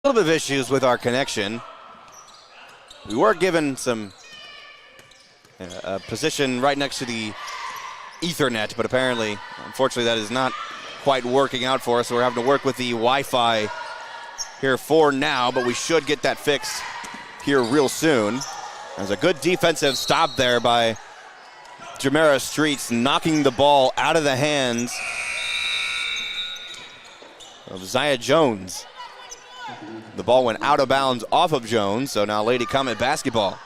little bit of issues with our connection. We were given some position right next to the Ethernet, but apparently, unfortunately, that is not quite working out for us. So we're having to work with the Wi-Fi here for now, but we should get that fixed here real soon. There's a good defensive stop there by Jamera Streets, knocking the ball out of the hands of Zaya Jones. The ball went out of bounds off of Jones, so now Lady Comet basketball.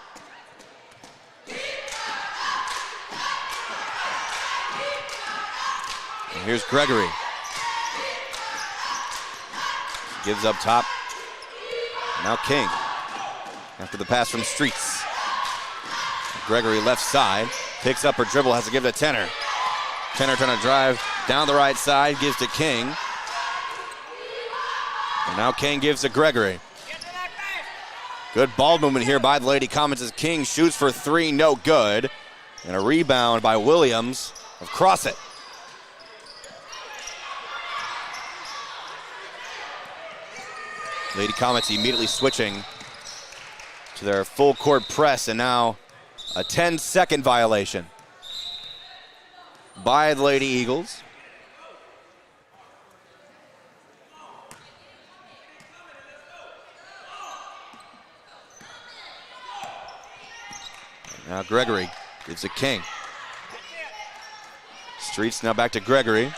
And here's Gregory. Gives up top. Now King. After the pass from Streets. Gregory left side. Picks up her dribble, has to give it to Tenner. Tenner trying to drive down the right side, gives to King. And now King gives to Gregory. Good ball movement here by the Lady Comets as King shoots for three, no good. And a rebound by Williams of Crossett. Lady Comets immediately switching to their full court press, and now a 10-second violation by the Lady Eagles. Now Gregory gives to King. Streets now back to Gregory.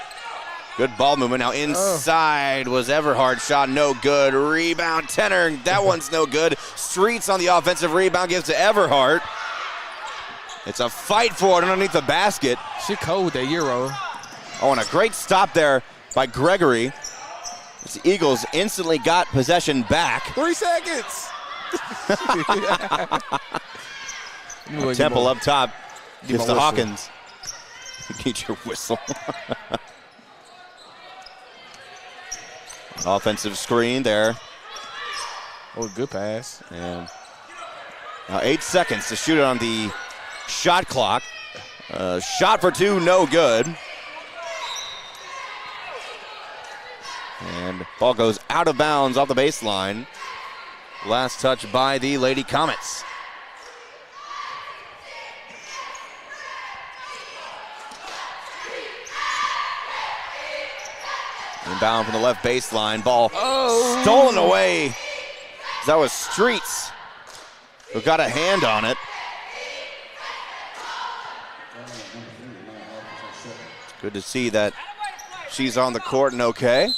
Good ball movement. Now inside was Everhard. Shot no good. Rebound Tenner. That one's no good. Streets on the offensive rebound gives to Everhard. It's a fight for it underneath the basket. She cold with that Euro. Oh, and a great stop there by Gregory. The Eagles instantly got possession back. 3 seconds. Temple up top gives to Hawkins. Need your whistle. An offensive screen there. Oh, good pass. And now 8 seconds to shoot it on the shot clock. Shot for two, no good. And ball goes out of bounds off the baseline. Last touch by the Lady Comets. Inbound from the left baseline. Ball stolen away. That was Streets who got a hand on it. Good to see that she's on the court and okay.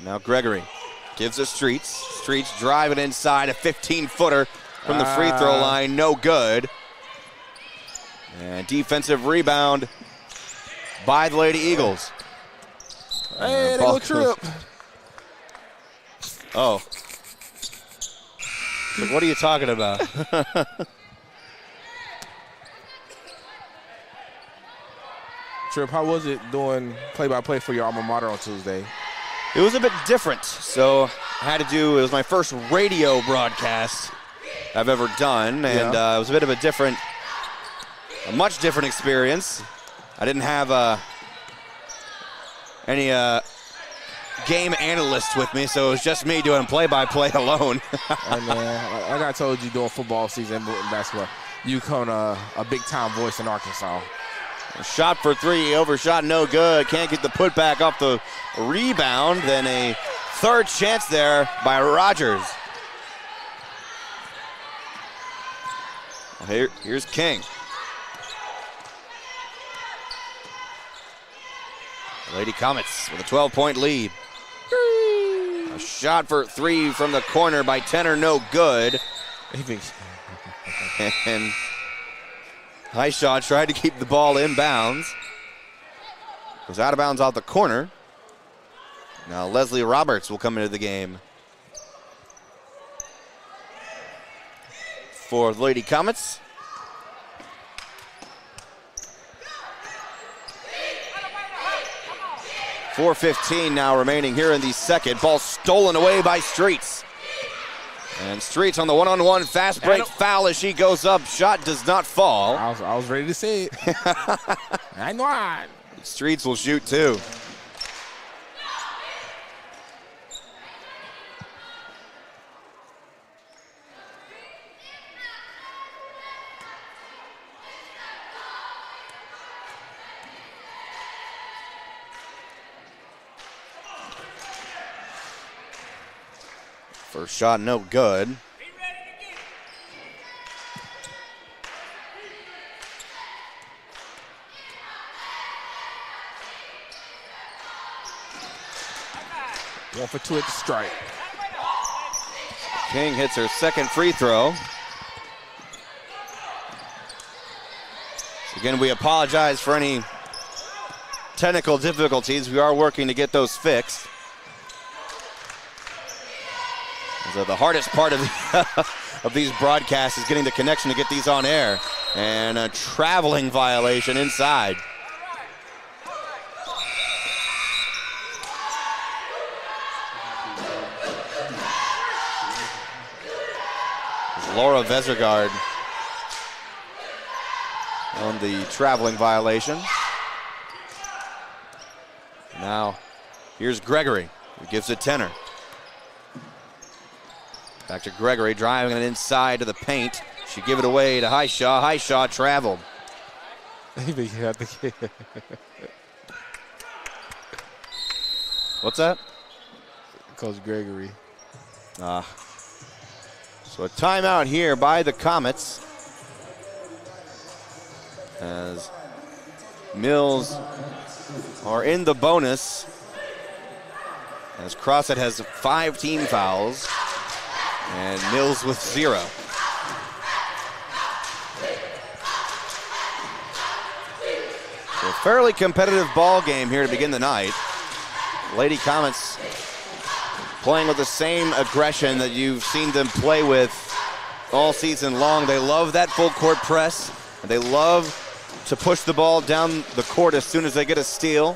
Now Gregory gives us Streets. Streets driving inside, a 15-footer from the free throw line, no good. And defensive rebound by the Lady Eagles. Hey, they go trip. Oh. So what are you talking about? Trip, how was it doing play-by-play for your alma mater on Tuesday? It was a bit different, so I had to do, it was my first radio broadcast I've ever done, and it was a bit of a much different experience. I didn't have any game analysts with me, so it was just me doing play-by-play alone. And like I told you, during football season and basketball, you become a big-time voice in Arkansas. A shot for three, overshot, no good. Can't get the putback off the rebound. Then a third chance there by Rogers. Here's King. Lady Comets with a 12-point lead. A shot for three from the corner by Tenner, no good. And Highshaw tried to keep the ball in bounds. Goes out of bounds off the corner. Now Leslie Roberts will come into the game for the Lady Comets. .4:15 now remaining here in the second. Ball stolen away by Streets. And Streets on the one-on-one fast break foul as she goes up. Shot does not fall. I was ready to say it. I know I. Streets will shoot too. First shot, no good. One for two at the strike. King hits her second free throw. So again, we apologize for any technical difficulties. We are working to get those fixed. So the hardest part of these broadcasts is getting the connection to get these on air. And a traveling violation inside. Laura Vesergaard on the traveling violation. Now, here's Gregory, who gives a tenner. Back to Gregory, driving it inside to the paint. She give it away to Highshaw. Highshaw traveled. What's that? Coach Gregory. So a timeout here by the Comets as Mills are in the bonus as Crossett has 5 team fouls and Mills with 0. So a fairly competitive ball game here to begin the night. Lady Comets playing with the same aggression that you've seen them play with all season long. They love that full court press, and they love to push the ball down the court as soon as they get a steal.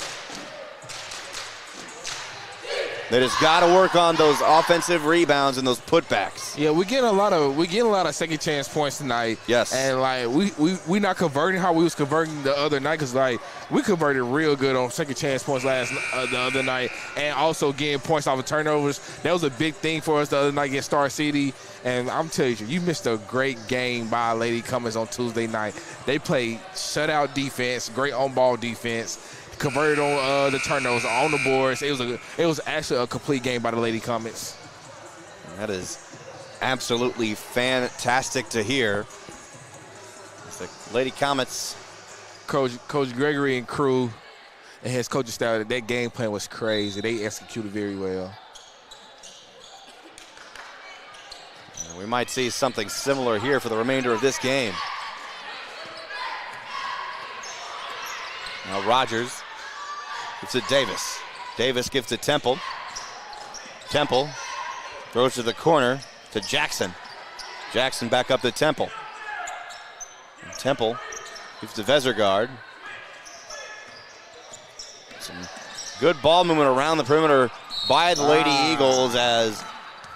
They just got to work on those offensive rebounds and those putbacks. Yeah, we're getting a lot of second chance points tonight. Yes. And like we not converting how we was converting the other night, because like we converted real good on second chance points the other night, and also getting points off of turnovers. That was a big thing for us the other night against Star City. And I'm telling you, you missed a great game by Lady Comets on Tuesday night. They played shutout defense, great on-ball defense. Converted on the turnovers on the boards. It was actually a complete game by the Lady Comets. That is absolutely fantastic to hear. It's the Lady Comets. Coach Gregory and crew and his coaching staff, that game plan was crazy. They executed very well. And we might see something similar here for the remainder of this game. Now Rogers gives it Davis. Davis gives it Temple. Temple throws to the corner to Jackson. Jackson back up to Temple. And Temple gives to Vesergaard. Some good ball movement around the perimeter by the Lady Eagles as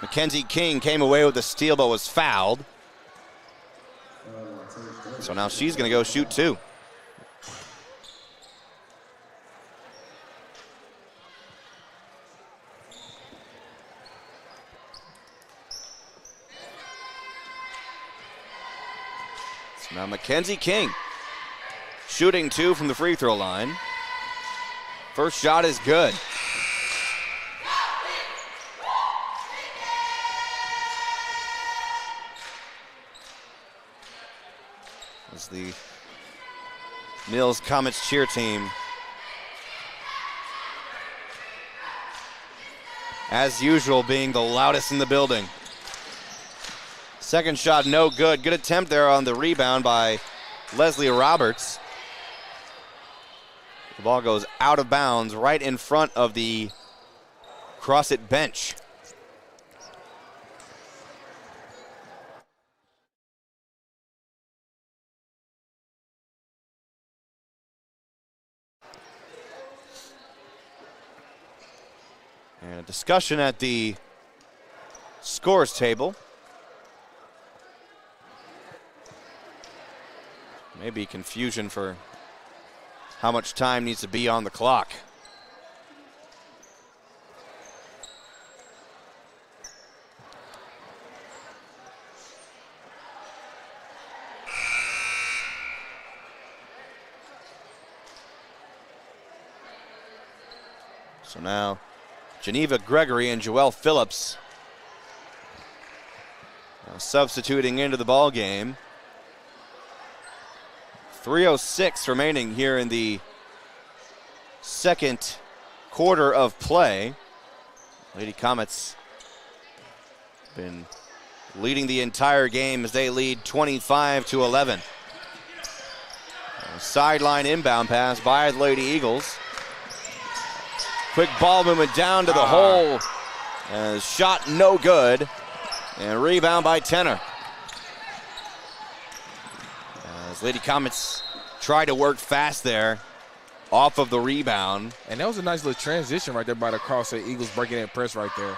Mackenzie King came away with the steal but was fouled. So now she's going to go shoot 2. Now Mackenzie King shooting 2 from the free throw line. First shot is good. As the Mills Comets cheer team, as usual, being the loudest in the building. Second shot, no good. Good attempt there on the rebound by Leslie Roberts. The ball goes out of bounds right in front of the Crossett bench. And a discussion at the scores table. Maybe confusion for how much time needs to be on the clock. So now, Geneva Gregory and Joelle Phillips now substituting into the ball game. 3:06 remaining here in the second quarter of play. Lady Comets been leading the entire game as they lead 25-11. Sideline inbound pass by the Lady Eagles. Quick ball movement down to the hole. Shot no good. And rebound by Tenor. As Lady Comets try to work fast there off of the rebound. And that was a nice little transition right there by the Crossett Eagles breaking that press right there.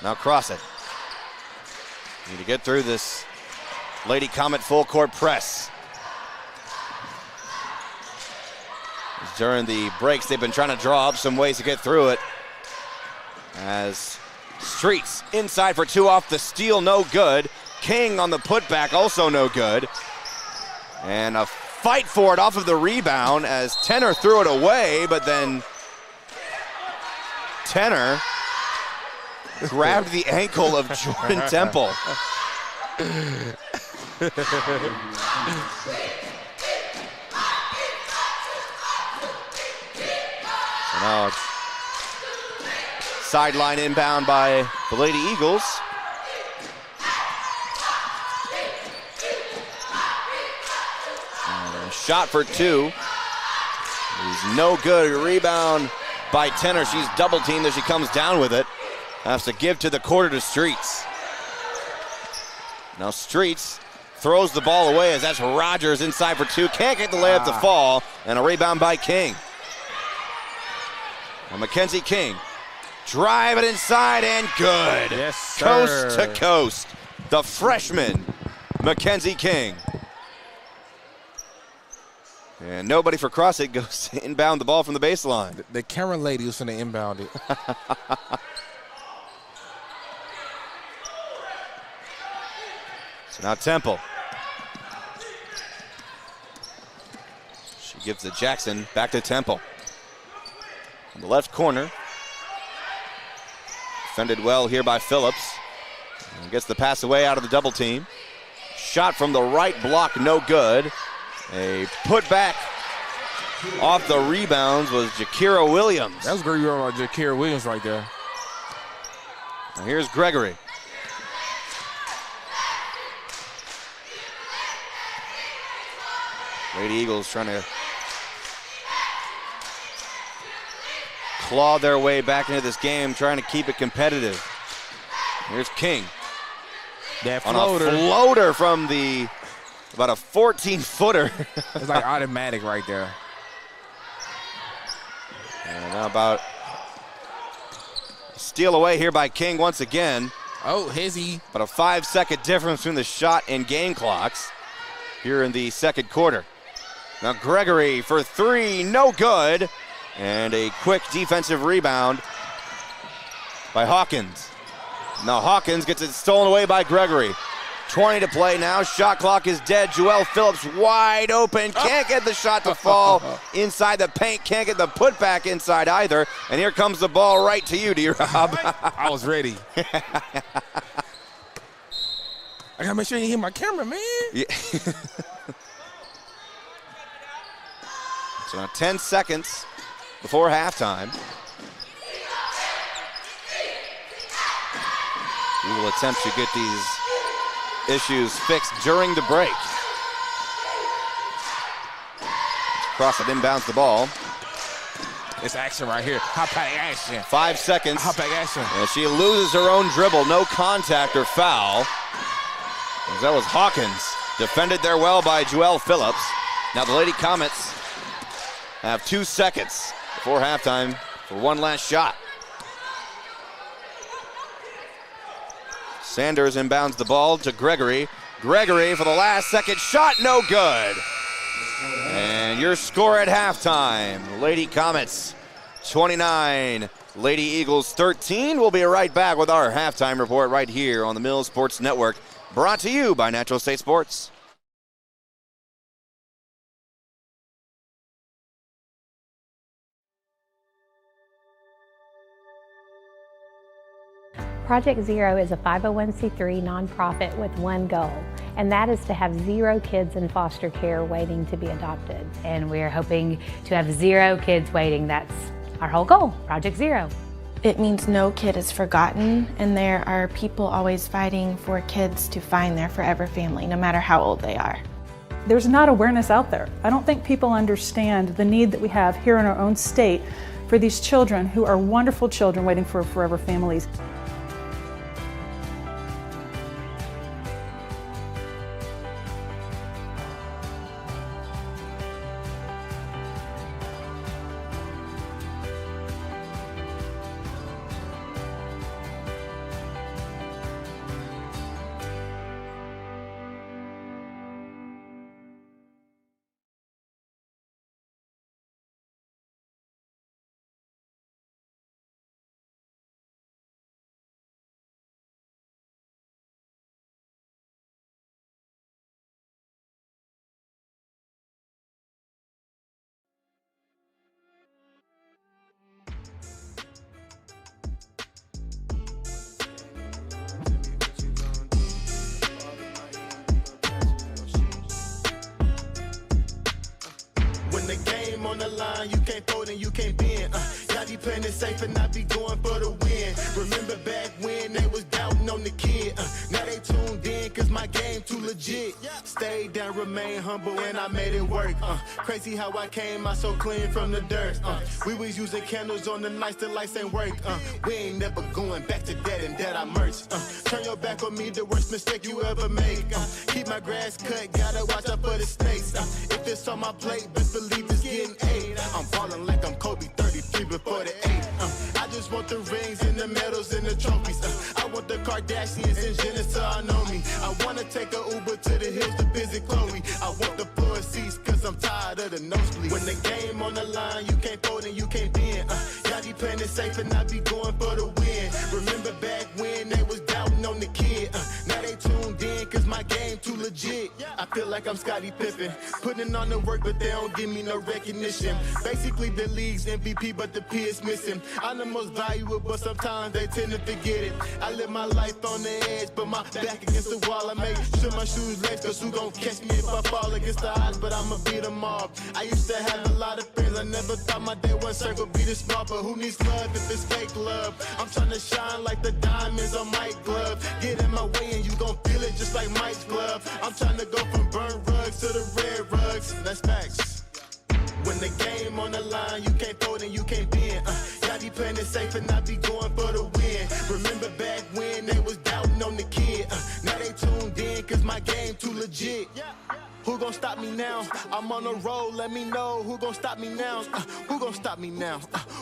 Now Crossett. Need to get through this Lady Comet full court press. During the breaks, they've been trying to draw up some ways to get through it. As Streets inside for two off the steal, no good. King on the putback, also no good. And a fight for it off of the rebound as Tenor threw it away, but then Tenor grabbed the ankle of Jordan Temple. Now it's sideline inbound by the Lady Eagles. And a shot for two. He's no good. Rebound by Tenor. She's double teamed as she comes down with it. Has to give to the quarter to Streets. Now Streets throws the ball away as that's Rogers inside for two. Can't get the layup to fall. And a rebound by King. Now Mackenzie King, drive it inside and good. Yes, sir. Coast to coast. The freshman, Mackenzie King. And nobody for Crossett goes to inbound the ball from the baseline. The camera lady was going to inbound it. So now Temple. She gives it Jackson, back to Temple. In the left corner. Defended well here by Phillips. And gets the pass away out of the double team. Shot from the right block, no good. A putback off the rebounds was Jakira Williams. That was great on Jakira Williams right there. Now here's Gregory. Lady Eagles trying to claw their way back into this game, trying to keep it competitive. Here's King. That floater. On a floater from the, about a 14-footer. It's like automatic right there. And now about a steal away here by King once again. Oh, Hizzy. About a 5-second difference between the shot and game clocks here in the second quarter. Now Gregory for three, no good. And a quick defensive rebound by Hawkins. Now Hawkins gets it stolen away by Gregory. 20 to play now. Shot clock is dead. Joelle Phillips wide open. Can't get the shot to fall inside the paint. Can't get the putback inside either. And here comes the ball right to you, D-Rob. I was ready. I gotta make sure you hit my camera, man. Yeah. So now 10 seconds before halftime. We will attempt to get these issues fixed during the break. Crossett inbounds the ball. It's action right here. Hop back action. 5 seconds. Hop back action. And she loses her own dribble. No contact or foul. That was Hawkins. Defended there well by Joelle Phillips. Now the Lady Comets have 2 seconds before halftime for one last shot. Sanders inbounds the ball to Gregory. Gregory for the last second shot, no good. And your score at halftime, Lady Comets 29, Lady Eagles 13. We'll be right back with our halftime report right here on the Mills Sports Network, brought to you by Natural State Sports. Project Zero is a 501c3 nonprofit with one goal, and that is to have 0 kids in foster care waiting to be adopted. And we're hoping to have 0 kids waiting. That's our whole goal, Project Zero. It means no kid is forgotten, and there are people always fighting for kids to find their forever family, no matter how old they are. There's not awareness out there. I don't think people understand the need that we have here in our own state for these children who are wonderful children waiting for forever families. When the game on the line, you can't fold and you can't bend. Y'all be playing it safe and I be going for the win. Remember back when they was doubting on the kid. Now they tuned in cause my game too legit. Stayed down, remain humble and I made it work. Crazy how I came out so clean from the dirt. We was using candles on the nights the lights ain't work. We ain't never going back to that and that I merged. Turn your back on me, the worst mistake you ever make. Keep my grass cut, gotta watch out for the snakes. If it's on my plate, best believe it's getting 8. I'm falling like I'm Kobe 33 before the 8. I just want the rings and the medals and the trophies. I want the Kardashians and Jenner so I know me. I wanna take a Uber to the hills to visit Chloe. I want the floor seats cause I'm tired of the nosebleeds. When the game on the line, you can't fold and you can't bend. Y'all be playing it safe and I be going for the win. Remember back when they was doubting on the kid. Now they tuned in cause my game too legit. I feel like I'm Scottie Pippen, putting on the work but they don't give me no recognition. Basically the league's MVP but the P is missing. I'm the most valuable but sometimes they tend to forget it. I live my life on the edge but my back against the wall. I make sure my shoes lace cause who gon' catch me if I fall against the odds, but I'ma beat them all. I used to have a lot of friends, I never thought my day one circle be this small, but who needs love if it's fake love? I'm tryna shine like the diamonds on Mike's glove. Get in my way and you gon' feel it just like Mike's glove. I'm tryna go from burnt rugs to the red rugs. That's facts. When the game on the line, you can't fold and you can't bend. Y'all be playing it safe and I be going for the win. Remember back when they was doubting on the kid. Now they tuned in cause my game too legit. Who gon' stop me now? I'm on the road, let me know. Who gon' stop me now? Who gon' stop me now?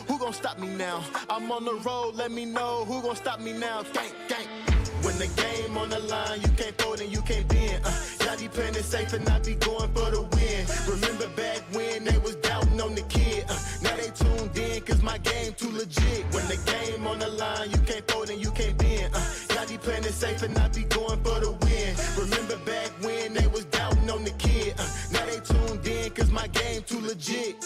Who gon' stop me now? I'm on the road, let me know. Who gon' stop me now? Gang, gang. When the game on the line, you can't fold and you can't bend. Y'all be playing it safe and I be going for the win. Remember back when they was doubting on the kid. Now they tuned in cause my game too legit. When the game on the line, you can't fold and you can't bend. Y'all be playing it safe and I be going for the win. Remember back when they was doubting on the kid. Now they tuned in cause my game too legit.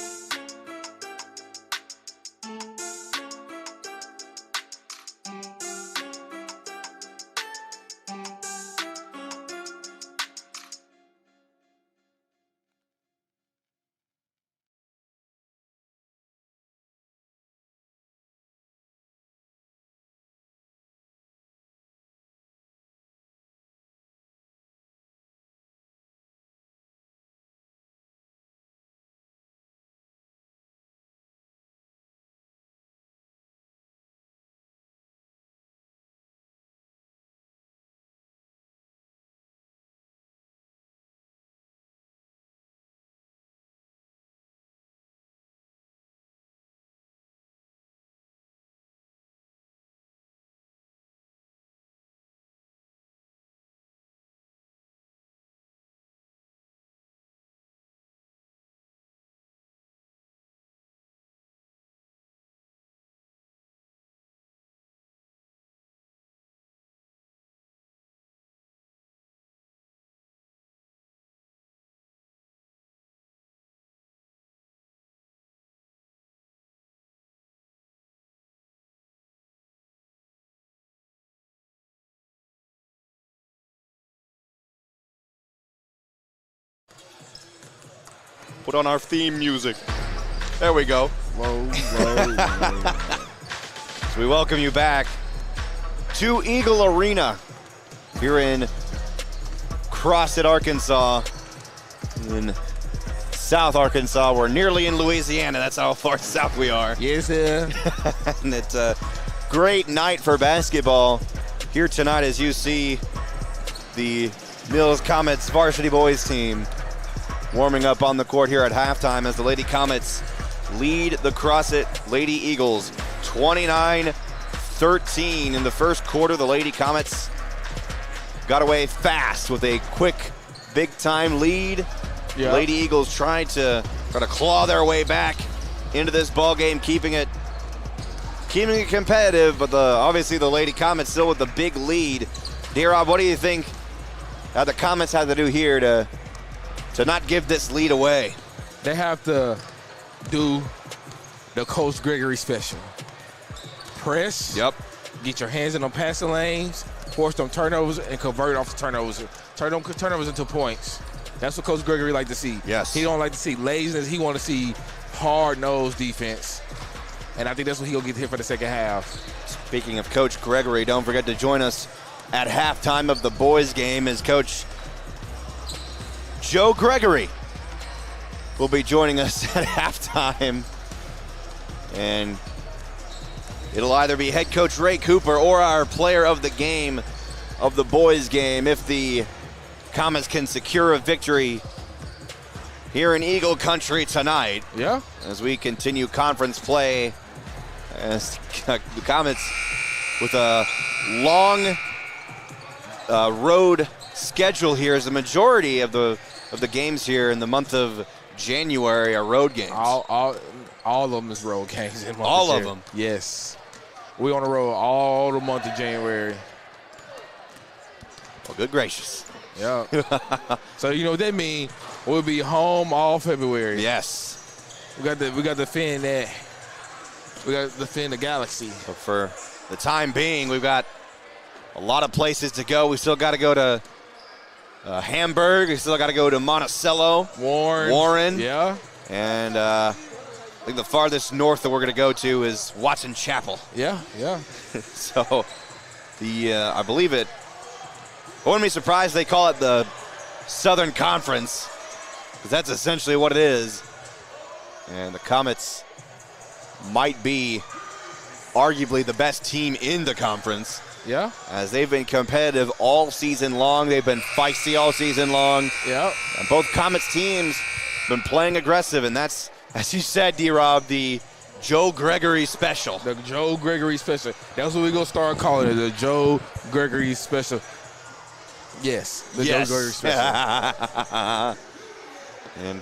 Put on our theme music. There we go. Whoa. So we welcome you back to Eagle Arena here in Crossett, Arkansas. In South Arkansas. We're nearly in Louisiana. That's how far south we are. Yes, sir. And it's a great night for basketball here tonight as you see the Mills Comets varsity boys team warming up on the court here at halftime as the Lady Comets lead the Crossett Lady Eagles 29-13 in the first quarter. The Lady Comets got away fast with a quick, big-time lead. Yeah. Lady Eagles trying to claw their way back into this ball game, keeping it competitive, but obviously the Lady Comets still with the big lead. D-Rob, what do you think the Comets have to do here to not give this lead away? They have to do the Coach Gregory special. Press. Yep. Get your hands in them passing lanes, force them turnovers, and convert off the turnovers. Turn them turnovers into points. That's what Coach Gregory like to see. Yes. He don't like to see laziness. He want to see hard-nosed defense. And I think that's what he'll get here for the second half. Speaking of Coach Gregory, don't forget to join us at halftime of the boys game as Coach Joe Gregory will be joining us at halftime. And it'll either be head coach Ray Cooper or our player of the game of the boys game if the Comets can secure a victory here in Eagle Country tonight. Yeah. As we continue conference play, as the Comets with a long road schedule here, as the majority of the games here in the month of January are road games. All of them is road games. All of them? Yes. We on the road all the month of January. Well, good gracious. Yeah. So you know what that means? We'll be home all February. Yes. We got to defend that. We got to defend the Galaxy. But for the time being, we've got a lot of places to go. We still got to go to Hamburg. We still got to go to Monticello. Warren. Yeah. And I think the farthest north that we're going to go to is Watson Chapel. Yeah. So I believe it. I wouldn't be surprised they call it the Southern Conference, because that's essentially what it is. And the Comets might be arguably the best team in the conference. Yeah. As they've been competitive all season long. They've been feisty all season long. Yeah. And both Comets teams been playing aggressive, and that's, as you said, D-Rob, the Joe Gregory special. The Joe Gregory special. That's what we're going to start calling it, the Joe Gregory special. Yes, the Joe Gregory special. And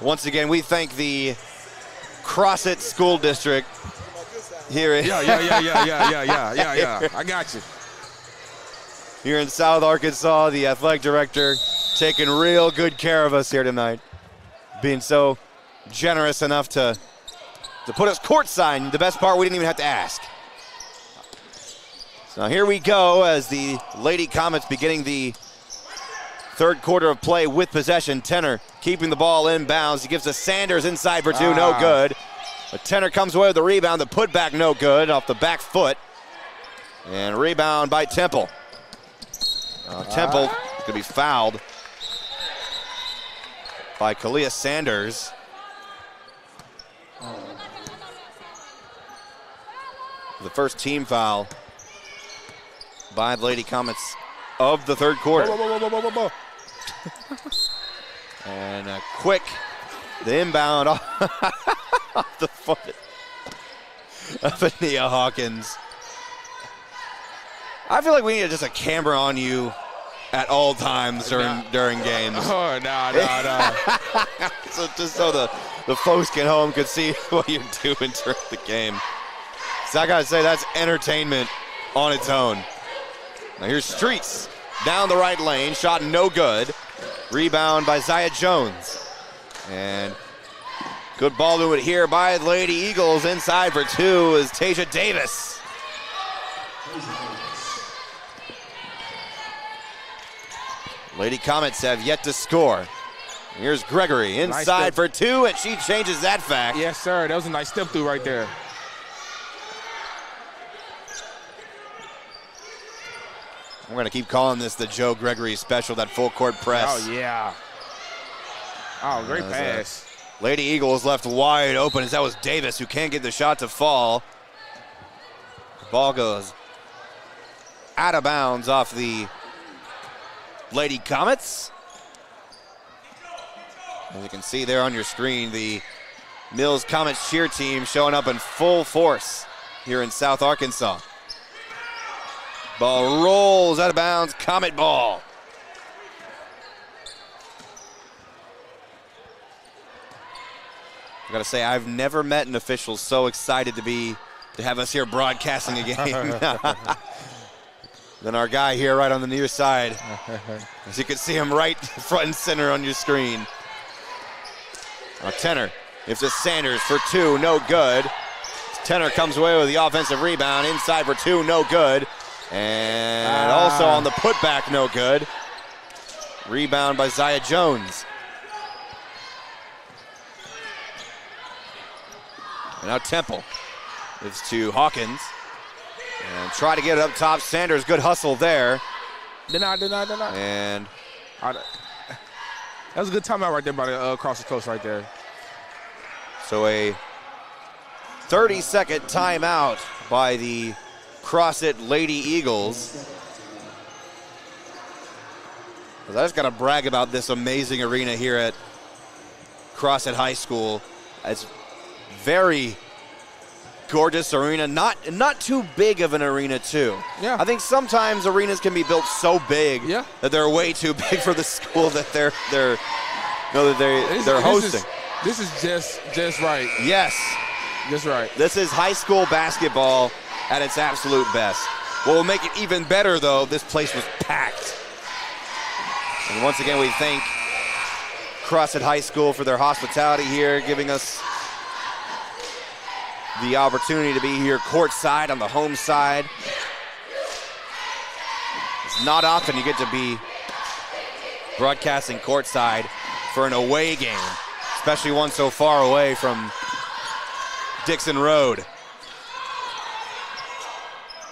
once again, we thank the Crossett School District here in Yeah. I got you. here in South Arkansas, the athletic director taking real good care of us here tonight, being so generous enough to put us courtside. The best part, we didn't even have to ask. So here we go as the Lady Comets beginning the third quarter of play with possession. Tenner keeping the ball inbounds. He gives to Sanders inside for two, no good. But Tenner comes away with the rebound. The putback no good off the back foot. And rebound by Temple. Temple is going to be fouled by Kalia Sanders. The first team foul by the Lady Comets of the third quarter. And the inbound off the foot of Nia Hawkins. I feel like we need just a camera on you at all times during games. Oh, no. So just so the folks at home could see what you're doing during the game. So I gotta say, that's entertainment on its own. Now here's Streets down the right lane, shot no good. Rebound by Zaya Jones. And good ball to it here by the Lady Eagles. Inside for two is Tasia Davis. Lady Comets have yet to score. Here's Gregory inside Nice for two, and she changes that fact. Yes, sir. That was a nice step through right there. We're going to keep calling this the Joe Gregory special, that full court press. Oh, yeah. Oh, great pass. Lady Eagles left wide open as that was Davis who can't get the shot to fall. The ball goes out of bounds off the Lady Comets. As you can see there on your screen, the Mills Comets cheer team showing up in full force here in South Arkansas. Ball rolls out of bounds, Comet ball. I gotta say, I've never met an official so excited to have us here broadcasting a game than our guy here right on the near side. As you can see him right front and center on your screen. Tenor gives to Sanders for two, no good. Tenor comes away with the offensive rebound, inside for two, no good. And also on the putback, no good. Rebound by Zaya Jones. And now Temple gives to Hawkins. And try to get it up top. Sanders, good hustle there. Deny. And that was a good timeout right there by the Crossett coach right there. so a 30-second timeout by the Crossett Lady Eagles. I just got to brag about this amazing arena here at Crossett High School. It's very gorgeous arena, not too big of an arena too. Yeah. I think sometimes arenas can be built so big that they're way too big for the school that they're hosting. This is just right. Yes. Just right. This is high school basketball at its absolute best. What will make it even better, though, this place was packed. And once again, we thank Crossett High School for their hospitality here, giving us the opportunity to be here courtside on the home side. It's not often you get to be broadcasting courtside for an away game, especially one so far away from Dixon Road.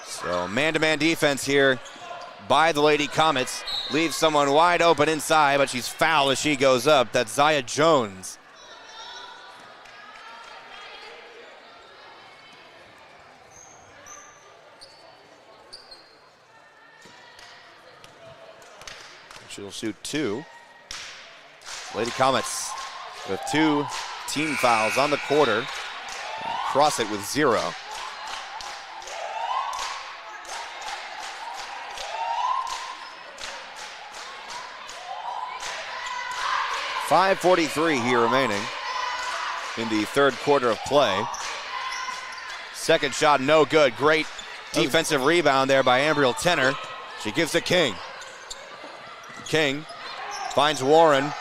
So man-to-man defense here by the Lady Comets. Leaves someone wide open inside, but she's fouled as she goes up. That's Zaya Jones. She'll shoot two. Lady Comets with 2 team fouls on the quarter. Crossett with 0. .5:43 here remaining in the third quarter of play. Second shot, no good. Great defensive rebound there by Ambriel Tenor. She gives to King. King finds Warren.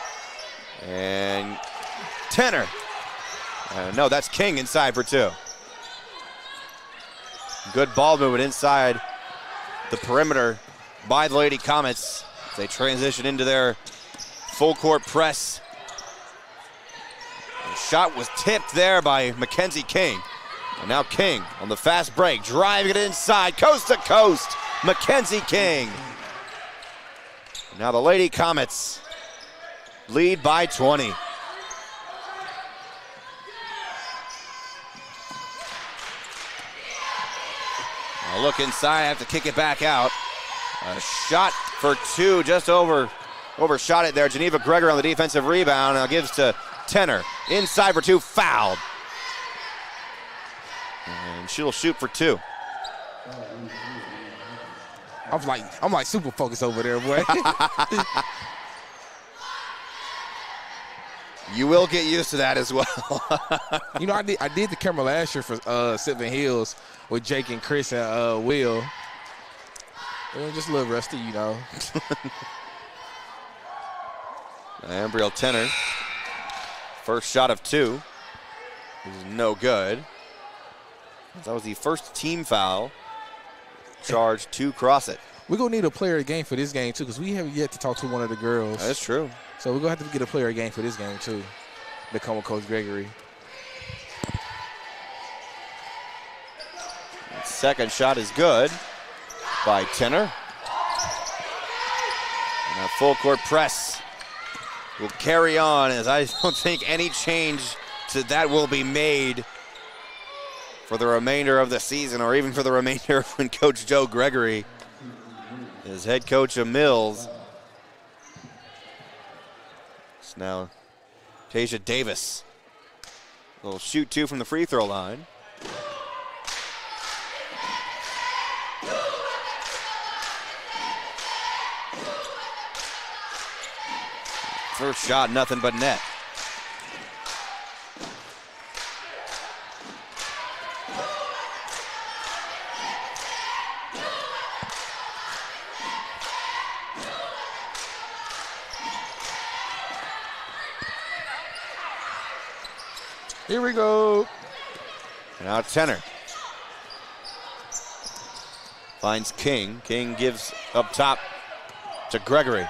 And Tenor. No, that's King inside for 2. Good ball movement inside the perimeter by the Lady Comets. They transition into their full court press. The shot was tipped there by Mackenzie King. And now King on the fast break, driving it inside, coast to coast. Mackenzie King. Now the Lady Comets lead by 20. Now look inside, have to kick it back out. A shot for 2, just overshot it there. Geneva Greger on the defensive rebound. Now gives to Tenor. Inside for 2, fouled. And she'll shoot for 2. I'm like super focused over there, boy. You will get used to that as well. You know, I did the camera last year for Seven Hills with Jake and Chris and Will. Just a little rusty, you know. Ambriel Tenor, first shot of 2 is no good. That was the first team foul charged to Crossett. We're going to need a player of the game for this game, too, because we haven't yet to talk to one of the girls. That's true. So we're going to have to get a player of the game for this game, too, to come with Coach Gregory. Second shot is good by Tenor. And a full court press will carry on, as I don't think any change to that will be made for the remainder of the season, or even for the remainder of when Coach Joe Gregory is head coach of Mills. It's now Tasia Davis. Will shoot 2 from the free throw line. First shot, nothing but net. Here we go. Now Tenor finds King. King gives up top to Gregory.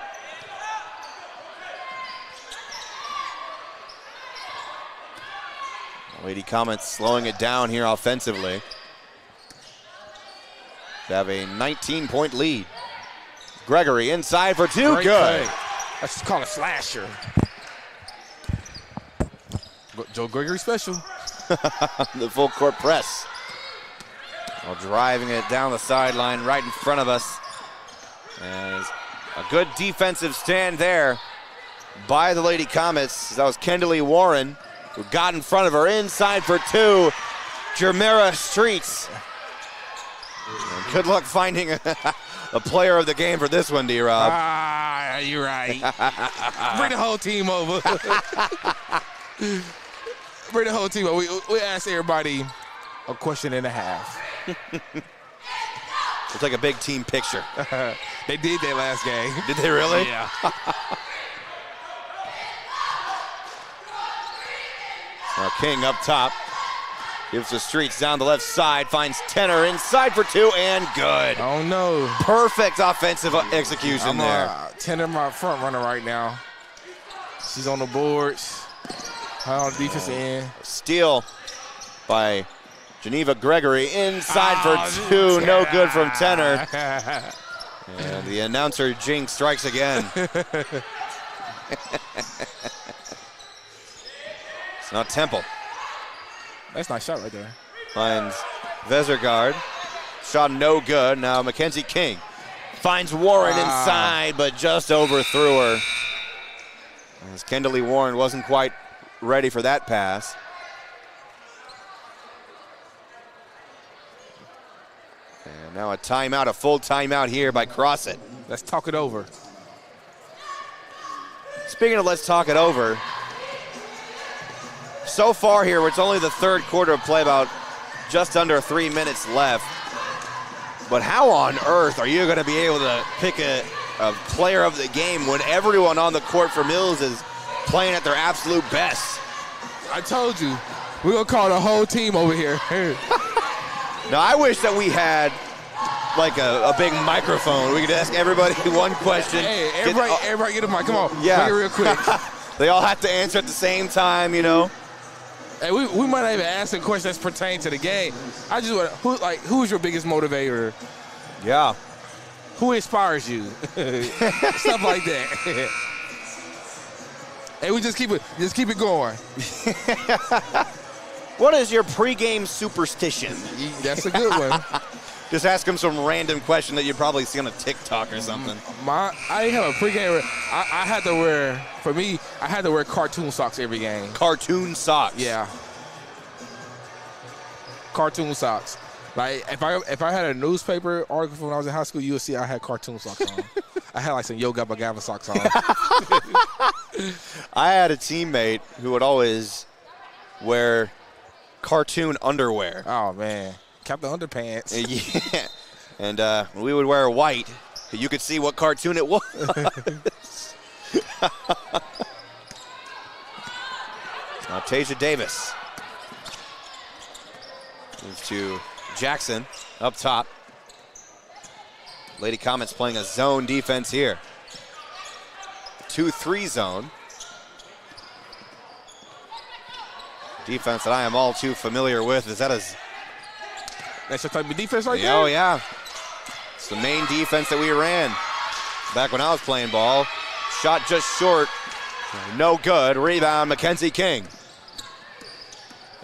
Lady Comets slowing it down here offensively. They have a 19-point lead. Gregory inside for 2. Great Good. play. That's called a slasher. Joe Gregory special. The full court press. While driving it down the sideline right in front of us. As a good defensive stand there by the Lady Comets. That was Kendall Warren, who got in front of her inside for 2. Jermera Streets. And good luck finding a player of the game for this one, D-Rob. Ah, you're right. Bring the whole team over. Bring the whole team over. We asked everybody a question and a half. We'll take a big team picture. They did that last game. Did they really? Yeah. Now King up top. Gives the Streets down the left side. Finds Tenor inside for 2 and good. Oh, no. Perfect offensive execution there. Tenor my front runner right now. She's on the boards. On the defensive end. Steal by Geneva Gregory inside for 2. No good from Tenor. And the announcer jinx strikes again. It's now Temple. That's a nice shot right there. Finds Vestergaard. Shot no good. Now Mackenzie King finds Warren inside, but just overthrew her. As Kendall Warren wasn't quite ready for that pass. And now a timeout, a full timeout here by Crossett. Let's talk it over. Speaking of let's talk it over, so far here, it's only the third quarter of play, about just under 3 minutes left. But how on earth are you going to be able to pick a player of the game when everyone on the court for Mills is playing at their absolute best? I told you, we're going to call the whole team over here. Now, I wish that we had like a big microphone. We could ask everybody one question. Hey, everybody get a mic. Come on. Yeah. Make it real quick. They all have to answer at the same time, you know. Hey, we might not even ask a question that's pertaining to the game. I just want who's your biggest motivator? Yeah. Who inspires you? Stuff like that. Hey, we just keep it going. What is your pregame superstition? That's a good one. Just ask him some random question that you probably see on a TikTok or something. I didn't have a pregame. I had to wear, for me, I had to wear cartoon socks every game. Cartoon socks? Yeah. Cartoon socks. Like, if I had a newspaper article when I was in high school, you would see I had cartoon socks on. I had like some Yo Gabba Gabba socks on. I had a teammate who would always wear cartoon underwear. Oh, man. Captain Underpants. Yeah. And we would wear white. You could see what cartoon it was. Now Tasia Davis moves to Jackson up top. Lady Comets playing a zone defense here. 2-3 zone. Defense that I am all too familiar with. Is that That's your type of defense right there? Oh, yeah. It's the main defense that we ran back when I was playing ball. Shot just short. No good. Rebound, Mackenzie King.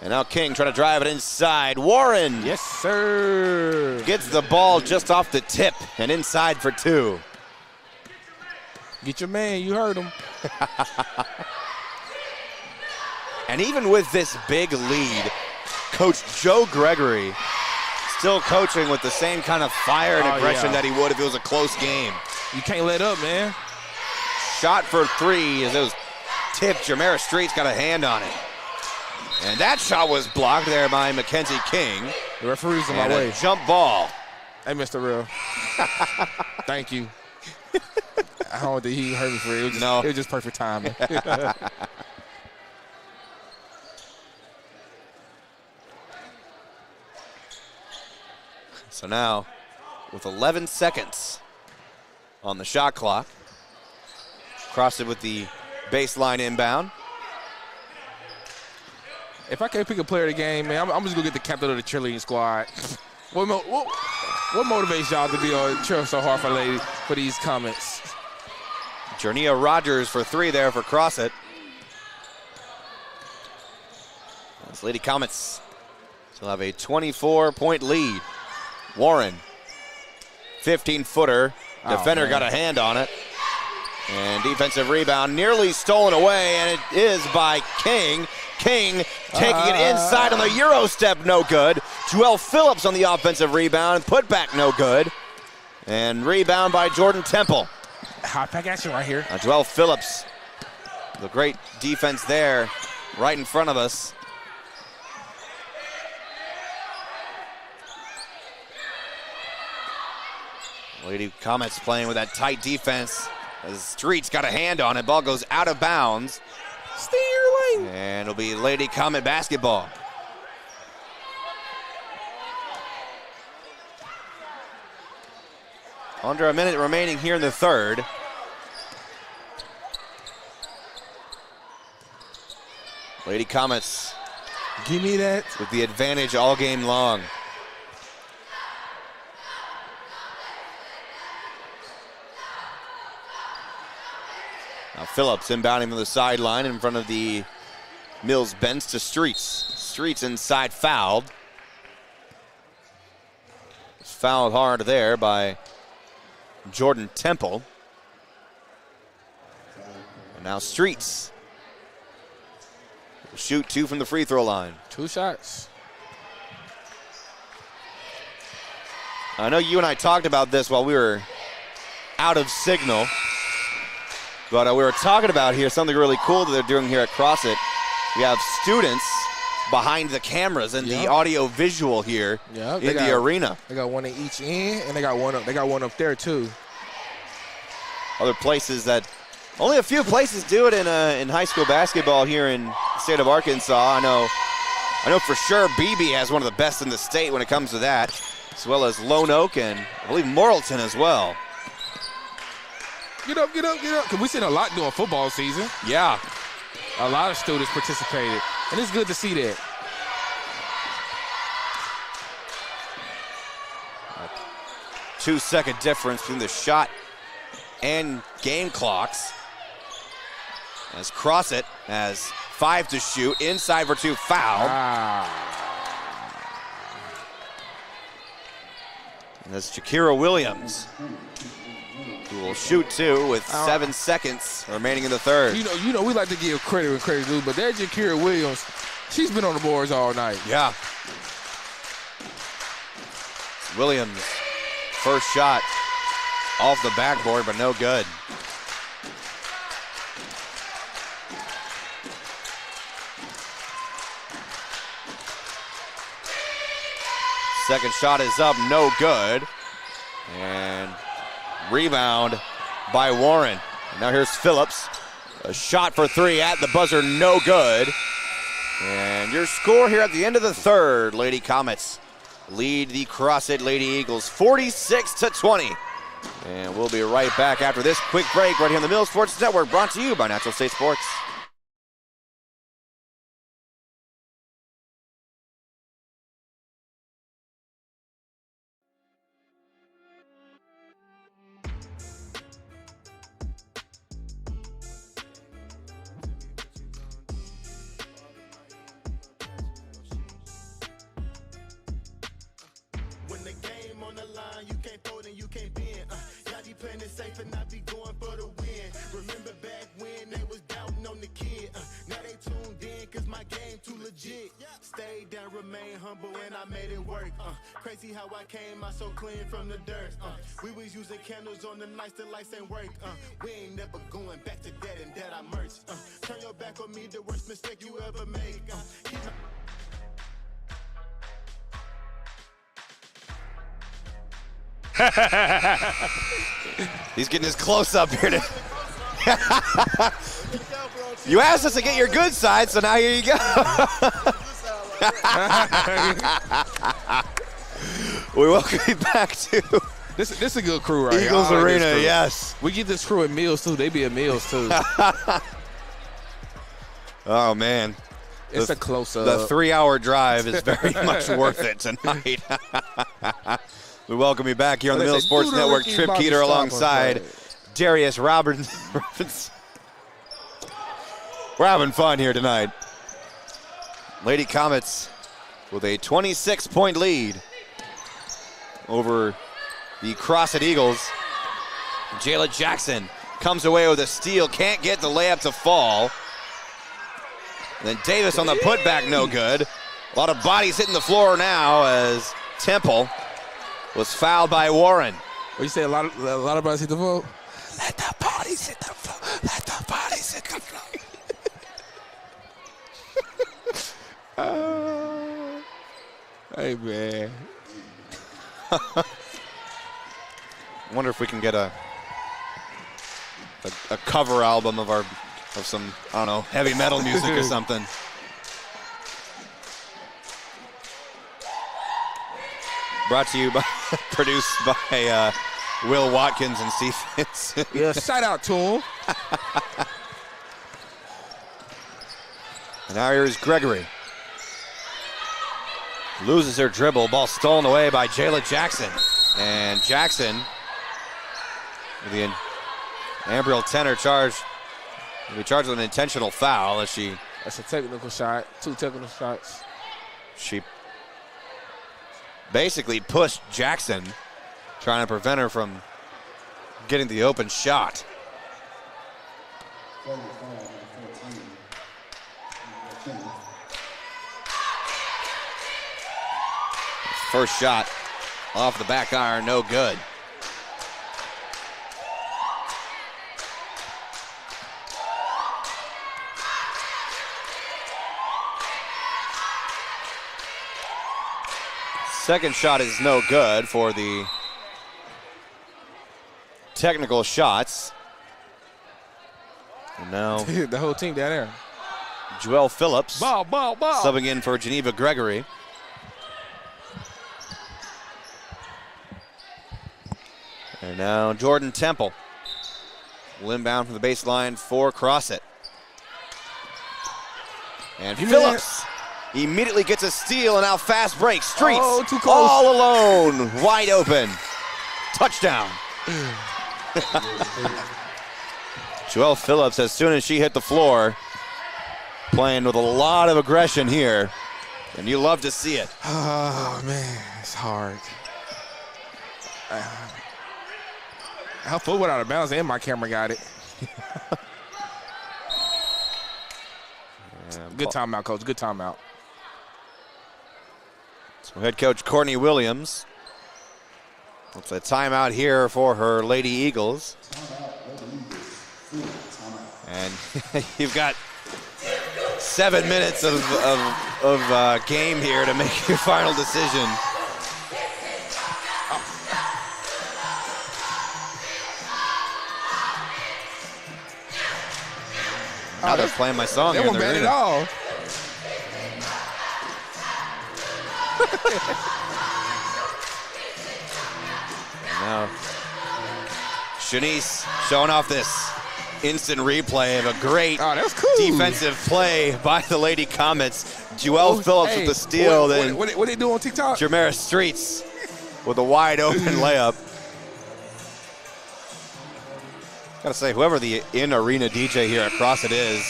And now King trying to drive it inside. Warren. Yes, sir. Gets the ball just off the tip and inside for 2. Get your man. You heard him. And even with this big lead, Coach Joe Gregory still coaching with the same kind of fire and aggression that he would if it was a close game. You can't let up, man. Shot for 3 as it was tipped. Jamera Street's got a hand on it. And that shot was blocked there by Mackenzie King. The referee's on my And way. a jump ball. Hey, Mr. Real. Thank you. I don't think he hurt me for it. It was just perfect timing. So now, with 11 seconds on the shot clock, Crossett with the baseline inbound. If I can't pick a player of the game, man, I'm just going to get the captain of the cheerleading squad. What motivates y'all to be on cheer so hard for these Comets? Jernia Rogers for 3 there for Crossett. This Lady Comets still have a 24-point lead. Warren, 15-footer. Defender got a hand on it. And defensive rebound nearly stolen away, and it is by King. King taking it inside on the Euro step, no good. Joelle Phillips on the offensive rebound, put back no good. And rebound by Jordan Temple. Hot pack action right here. Joelle Phillips, the great defense there right in front of us. Lady Comets playing with that tight defense. As Street's got a hand on it. Ball goes out of bounds. Stay in your lane. And it'll be Lady Comet basketball. Under a minute remaining here in the third. Lady Comets Give me that. with the advantage all game long. Now Phillips inbounding from the sideline in front of the Mills bench to Streets. Streets inside fouled. Fouled hard there by Jordan Temple. And now Streets will shoot 2 from the free throw line. 2 shots. I know you and I talked about this while we were out of signal. But we were talking about here something really cool that they're doing here at Crossett. We have students behind the cameras and the audio visual here in the arena. They got one at each end, and they got one up there too. Other places that only a few places do it in high school basketball here in the state of Arkansas. I know for sure BB has one of the best in the state when it comes to that, as well as Lone Oak and I believe Morrilton as well. Get up, get up, get up. Because we've seen a lot during football season. Yeah. A lot of students participated, and it's good to see that. A 2-second difference between the shot and game clocks. As Crossett has 5 to shoot, inside for 2, foul. And that's Shakira Williams, who will shoot 2 with 7 seconds remaining in the third. You know, we like to give credit when credit's due, but that Shakira Williams, she's been on the boards all night. Yeah. Williams, first shot off the backboard, but no good. Second shot is up, no good. And rebound by Warren. And now here's Phillips. A shot for 3 at the buzzer, no good. And your score here at the end of the third, Lady Comets lead the Crossett Lady Eagles 46-20 And we'll be right back after this quick break right here on the Mill Sports Network, brought to you by Natural State Sports. When the game on the line, you can't throw it and you can't bend. Y'all be playing it safe and I be going for the win. Remember back when they was doubting on the kid. Now they tuned in cause my game too legit. Stayed down, remain humble, and I made it work. Crazy how I came out so clean from the dirt. We was using candles on the nights the lights ain't work. We ain't never going back to that and that I merch. Turn your back on me, the worst mistake you ever make. Keep my He's getting his close up here. You asked us to get your good side, so now here you go. We welcome you back to This is a good crew right here. Eagles I like Arena, this crew. yes. We get this crew at meals too. They be at meals too. Oh, man. It's a close-up. The 3-hour drive is very much worth it tonight. We welcome you back here on the Mill Sports Network. Trip Keeter alongside Darius Robbins. We're having fun here tonight. Lady Comets with a 26-point lead over the Crossett Eagles. Jayla Jackson comes away with a steal, can't get the layup to fall. Then Davis on the putback, no good. A lot of bodies hitting the floor now as Temple was fouled by Warren. What you say? A lot of bodies hit the floor. Let the bodies hit the floor. Let the bodies hit the floor. Hey man. I wonder if we can get a cover album of some, I don't know, heavy metal music or something. Brought to you by, produced by Will Watkins and Steve Vinson. Yeah, shout out to him. And now here's Gregory. Loses her dribble, ball stolen away by Jayla Jackson. And Jackson, with the Ambriel Tenor charge, will be charged with an intentional foul as she. That's a technical shot. 2 technical shots. She basically pushed Jackson, trying to prevent her from getting the open shot. First shot off the back iron, no good. Second shot is no good for the technical shots. And now The whole team down there. Joelle Phillips Ball. subbing in for Geneva Gregory. And now Jordan Temple will inbound from the baseline for Crossett. And Phillips immediately gets a steal and now fast break. Streets Oh, too close. all alone, wide open. Touchdown. Joelle Phillips, as soon as she hit the floor, playing with a lot of aggression here. And you love to see it. Oh man, it's hard. Her foot went out of bounds and my camera got it. Good timeout, coach. Good timeout. So head coach Courtney Williams. It's a timeout here for her Lady Eagles. And you've got 7 minutes of game here to make your final decision. Now they're playing my song They here in won't the bad at arena. all. Now Shanice showing off this instant replay of a great that's cool. defensive play by the Lady Comets. Jewel Phillips with the steal. What they do on TikTok? Jermera Streets with a wide open layup. Gotta say, whoever the in-arena DJ here at Crossett is,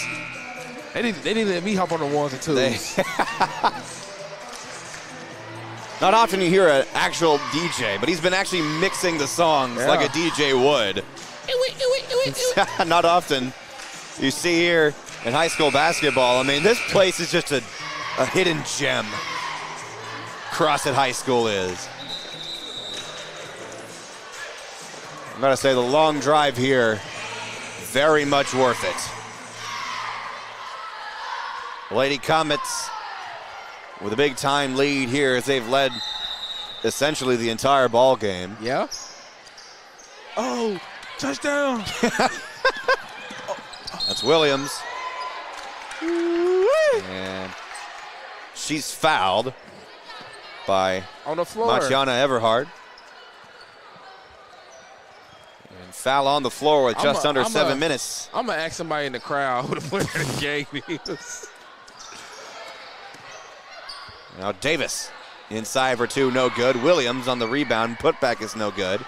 They didn't let me hop on the ones and twos. not often you hear an actual DJ, but he's been actually mixing the songs like a DJ would. Not often you see here in high school basketball. I mean, this place is just a hidden gem. Crossett High School is. I'm gonna say the long drive here, very much worth it. Lady Comets with a big time lead here as they've led essentially the entire ball game. Yeah. Oh, touchdown. That's Williams. And she's fouled by on the floor. Machiana Everhard. And foul on the floor with just under 7 minutes. I'm going to ask somebody in the crowd who the player of the game is. Now Davis inside for two, no good. Williams on the rebound, putback is no good.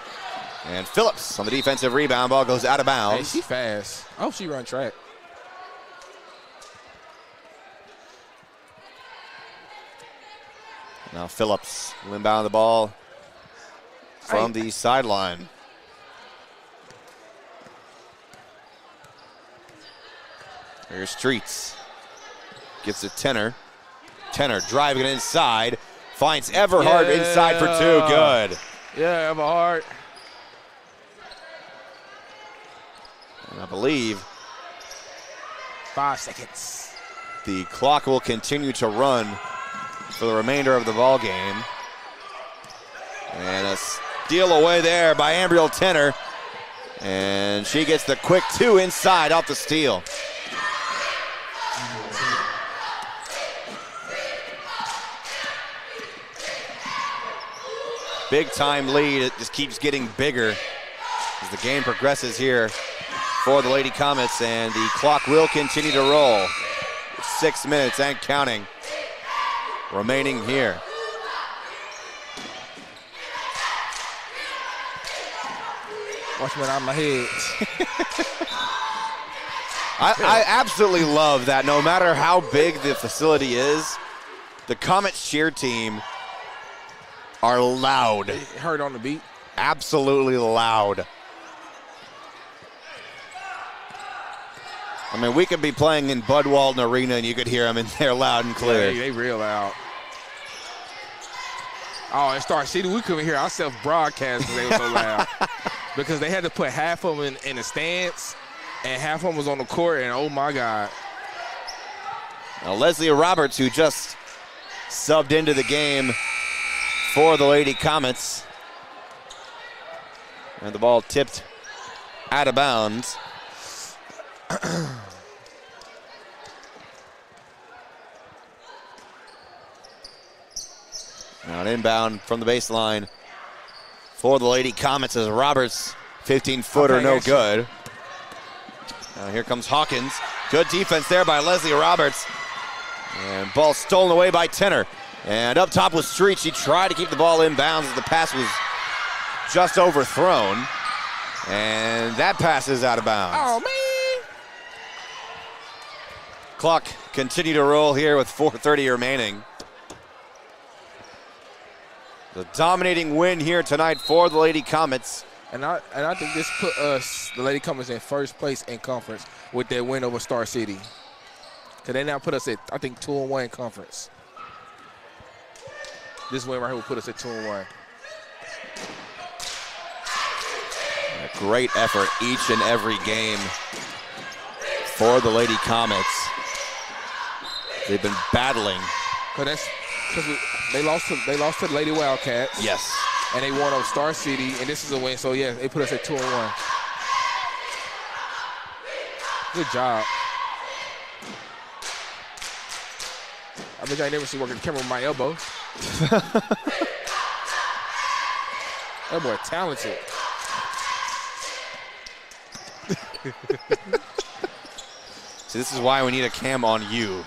And Phillips on the defensive rebound, ball goes out of bounds. Hey, she fast. I hope she run track. Now Phillips will inbound the ball from the sideline. Here's Streets. Gets it Tenor. Tenor driving it inside. Finds Everhard inside for two. Good. Yeah, Everhard. And I believe 5 seconds. the clock will continue to run for the remainder of the ball game. And a steal away there by Ambriel Tenor. And she gets the quick two inside off the steal. Big time lead. It just keeps getting bigger as the game progresses here for the Lady Comets, and the clock will continue to roll. 6 minutes and counting remaining here. Watch me out of my head. I absolutely love that no matter how big the facility is, the Comets cheer team are loud. Heard on the beat. Absolutely loud. I mean, we could be playing in Bud Walton Arena and you could hear them in there loud and clear. Yeah, they real loud. Oh, and Star City, we couldn't hear ourselves broadcast because they were so loud. Because they had to put half of them in the stands and half of them was on the court, and oh my God. Now Leslie Roberts, who just subbed into the game for the Lady Comets. And the ball tipped out of bounds. Now an inbound from the baseline for the Lady Comets as Roberts, 15-footer, no good. Now here comes Hawkins. Good defense there by Leslie Roberts. And ball stolen away by Tenor. And up top was Street. She tried to keep the ball in bounds as the pass was just overthrown. And that pass is out of bounds. Oh, man. Clock continue to roll here with 4:30 remaining. The dominating win here tonight for the Lady Comets. And I think this put us, the Lady Comets, in first place in conference with their win over Star City. Because they now put us at, I think, 2-1 in conference. This win right here will put us at 2-1. A great effort each and every game for the Lady Comets. They've been battling. Because they lost to the Lady Wildcats. Yes. And they won over Star City, and this is a win. So, yeah, they put us at 2-1. Good job. I bet I never see working the camera with my elbow. That boy talented. See, this is why we need a cam on you.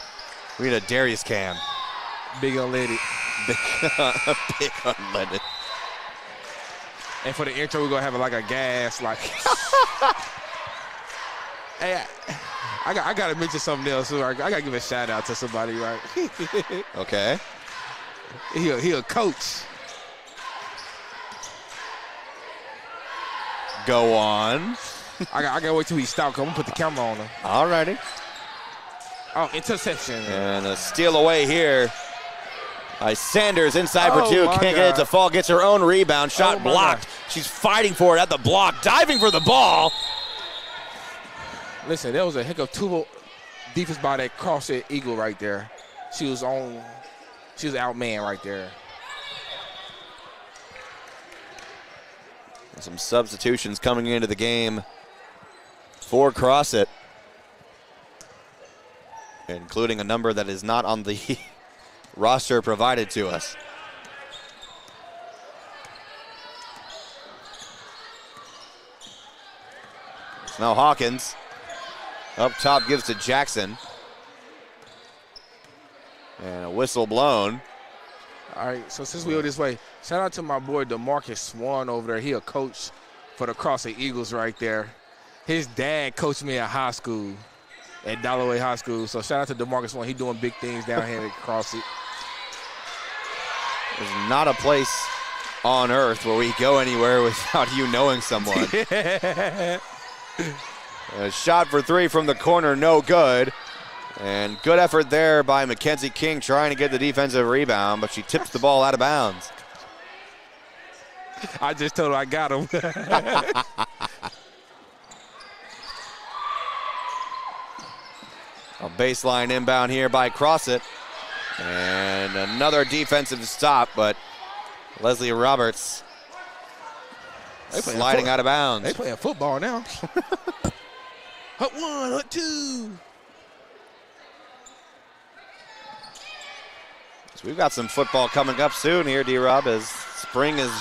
We need a Darius cam. Big unleaded. Big unleaded. And for the intro, we're going to have like a gas, like. Hey, I got to mention something else. I got to give a shout out to somebody, right? Okay. He a coach. Go on. I got to wait till he stops. I'm going to put the camera on him. All righty. Oh, interception. And a steal away here by Sanders inside for two. Can't get it to fall. Gets her own rebound. Shot blocked. She's fighting for it at the block. Diving for the ball. Listen, that was a heck of two defense by that Crossett Eagle right there. She was outman right there. And some substitutions coming into the game for Crossett, including a number that is not on the roster provided to us. It's now Hawkins. Up top gives to Jackson. And a whistle blown. All right, so since we go this way, shout out to my boy DeMarcus Swan over there. He a coach for the Crossett Eagles right there. His dad coached me at high school, at Dalloway High School. So shout out to DeMarcus Swan. He doing big things down here at Crossett. There's not a place on earth where we go anywhere without you knowing someone. A shot for three from the corner, no good. And good effort there by Mackenzie King trying to get the defensive rebound, but she tips the ball out of bounds. I just told her I got him. A baseline inbound here by Crossett. And another defensive stop, but Leslie Roberts sliding out of bounds. They playing football now. Hut one, hut two. So we've got some football coming up soon here, D-Rob, as spring is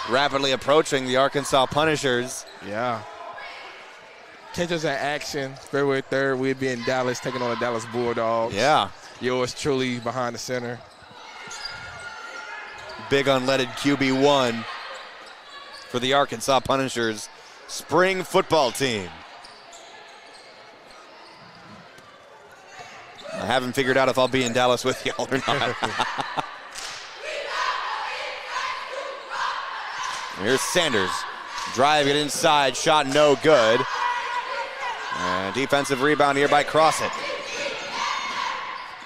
rapidly approaching the Arkansas Punishers. Yeah. Catch us in action February 3rd. We'll be in Dallas taking on the Dallas Bulldogs. Yeah. Yours truly behind the center. Big unleaded QB1 for the Arkansas Punishers spring football team. I haven't figured out if I'll be in Dallas with y'all or not. Here's Sanders. Drive it inside. Shot no good. And defensive rebound here by Crossett.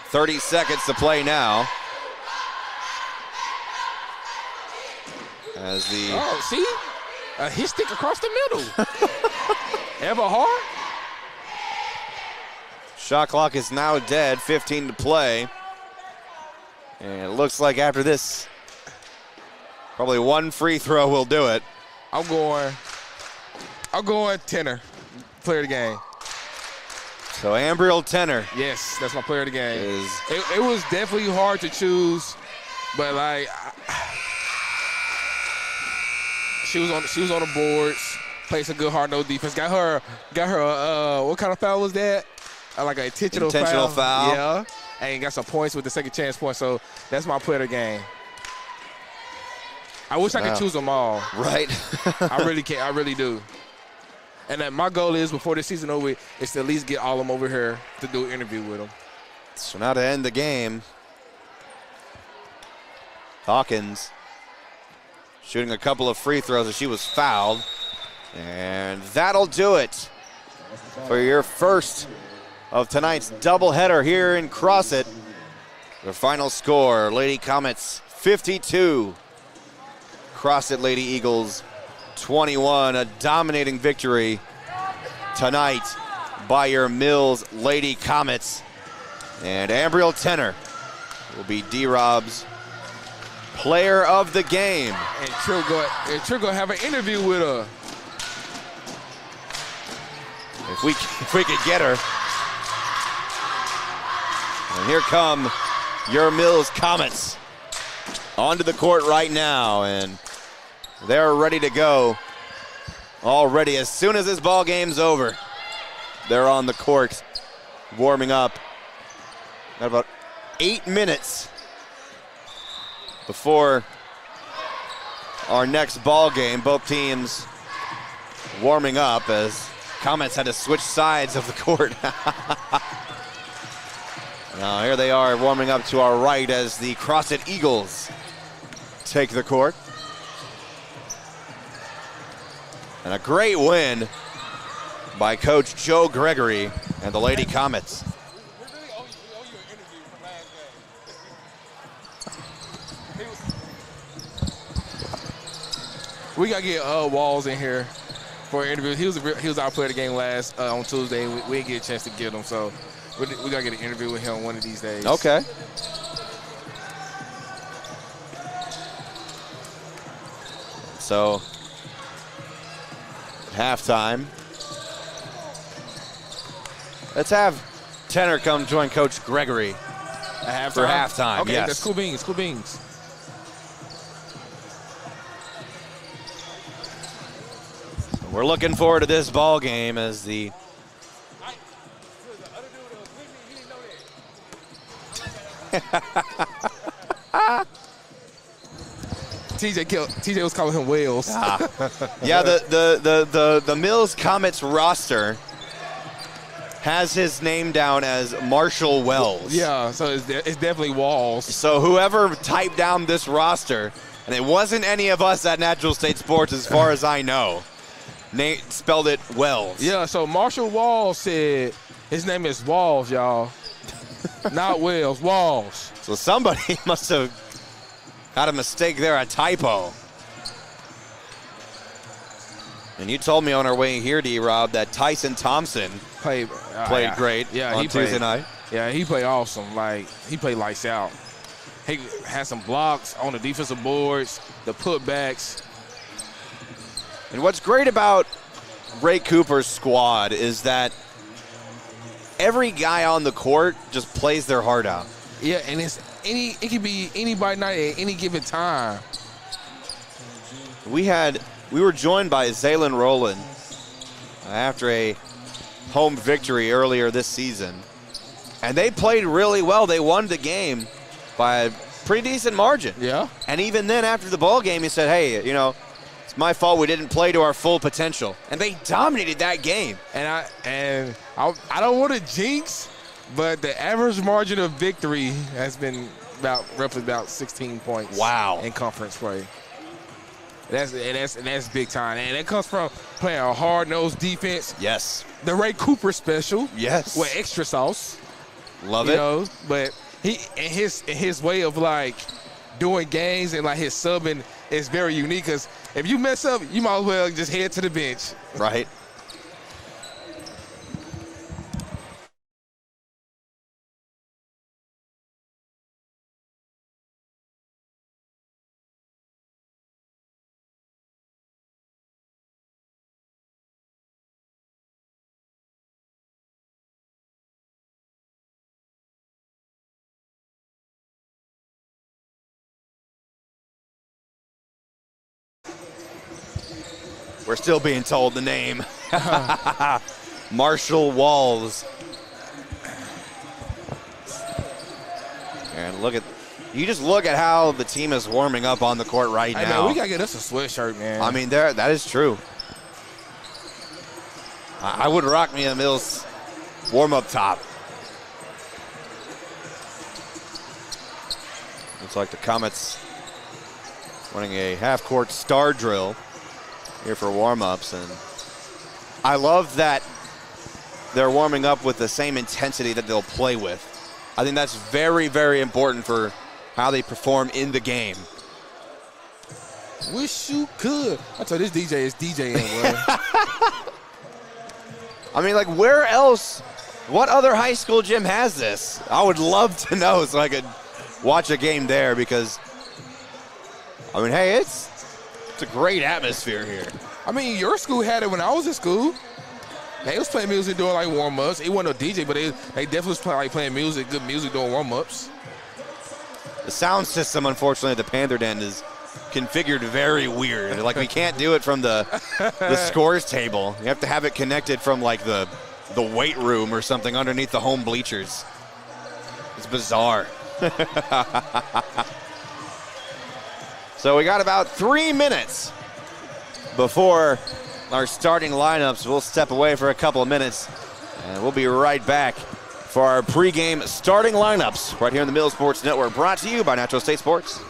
30 seconds to play now. As the... Oh, see? A hit stick across the middle. Ever hard? Shot clock is now dead, 15 to play. And it looks like after this, probably one free throw will do it. I'm going Tenor, player of the game. So Ambriel Tenor. Yes, that's my player of the game. It was definitely hard to choose, but like she was on the boards, played some good hard no defense. Got her what kind of foul was that? Like an intentional foul. Yeah. And got some points with the second chance point. So that's my player of the game. I wish I could choose them all. Right. I really can't. I really do. And then my goal is before the season over is to at least get all of them over here to do an interview with them. So now to end the game, Hawkins shooting a couple of free throws as she was fouled. And that'll do it for your first of tonight's doubleheader here in Crossett. The final score, Lady Comets 52, Crossett Lady Eagles 21. A dominating victory tonight by your Mills Lady Comets. And Ambriel Tenor will be D-Rob's player of the game. And Trill gonna have an interview with her. If we could get her. And here come your Mills Comets onto the court right now, and they're ready to go already. As soon as this ball game's over, they're on the court warming up. Got about 8 minutes before our next ball game. Both teams warming up as Comets had to switch sides of the court. Now here they are warming up to our right as the Crossett Eagles take the court. And a great win by Coach Joe Gregory and the Lady Comets. We got to get Walls in here for an interview. He was our player of the game last on Tuesday. We didn't get a chance to get him, so we got to get an interview with him one of these days. Okay. So, halftime. Let's have Tenor come join Coach Gregory for halftime. Okay, yes. that's cool beans, cool beans. We're looking forward to this ball game as the TJ was calling him Wales. Yeah, the Mills Comets roster has his name down as Marshall Wells. Yeah, so it's definitely Walls. So whoever typed down this roster, and it wasn't any of us at Natural State Sports as far as I know, Nate spelled it Wells. Yeah, so Marshall Walls said his name is Walls, y'all. Not Wells, Walls. So somebody must have had a mistake there, a typo. And you told me on our way here, D-Rob, that Tyson Thompson played great on Tuesday night. Yeah, he played awesome. Like, he played lights out. He had some blocks on the defensive boards, the putbacks. And what's great about Ray Cooper's squad is that every guy on the court just plays their heart out. Yeah, and it could be anybody night at any given time. We were joined by Zaylin Rowland after a home victory earlier this season. And they played really well. They won the game by a pretty decent margin. Yeah. And even then, after the ball game, he said, hey, you know, it's my fault we didn't play to our full potential. And they dominated that game. And I don't want to jinx, but the average margin of victory has been roughly about 16 points. Wow. In conference play. That's big time. And it comes from playing a hard-nosed defense. Yes. The Ray Cooper special. Yes. With extra sauce. Love you it. Know, but his way of like doing games and like his subbing is very unique, because if you mess up, you might as well just head to the bench. Right. We're still being told the name. Marshall Walls. And you just look at how the team is warming up on the court right now. Hey, man, we got to get us a sweatshirt, man. I mean, that is true. I would rock me a Mills warm-up top. Looks like the Comets running a half-court star drill here for warm-ups, and I love that they're warming up with the same intensity that they'll play with. I think that's very, very important for how they perform in the game. Wish you could. I told this DJ is DJing, bro. I mean, like, where else, what other high school gym has this? I would love to know so I could watch a game there, because, I mean, hey, it's a great atmosphere here. I mean, your school had it when I was in school. They was playing music doing like warm-ups. It wasn't no DJ, but they definitely was playing music, good music doing warm-ups. The sound system, unfortunately, at the Panther Den is configured very weird. Like, we can't do it from the scores table. You have to have it connected from like the weight room or something underneath the home bleachers. It's bizarre. So we got about 3 minutes before our starting lineups. We'll step away for a couple of minutes, and we'll be right back for our pregame starting lineups right here in the Mill Sports Network, brought to you by Natural State Sports.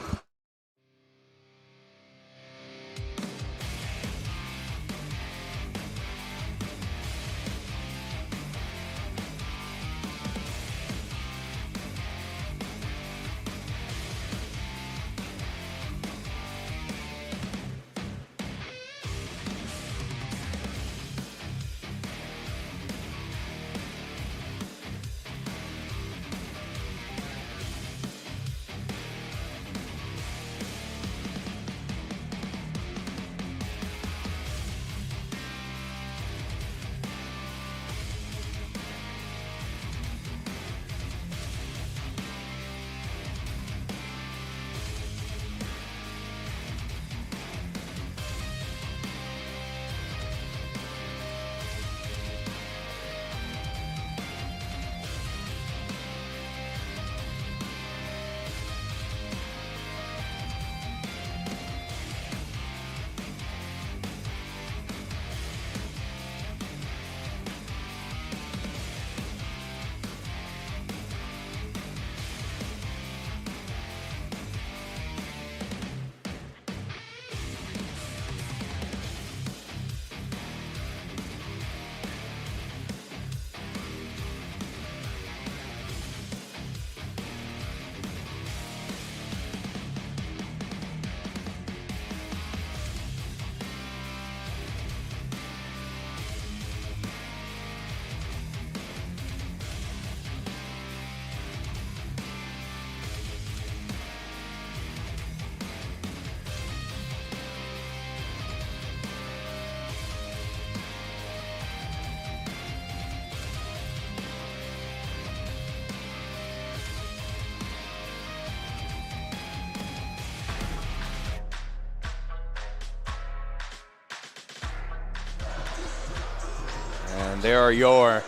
And there are your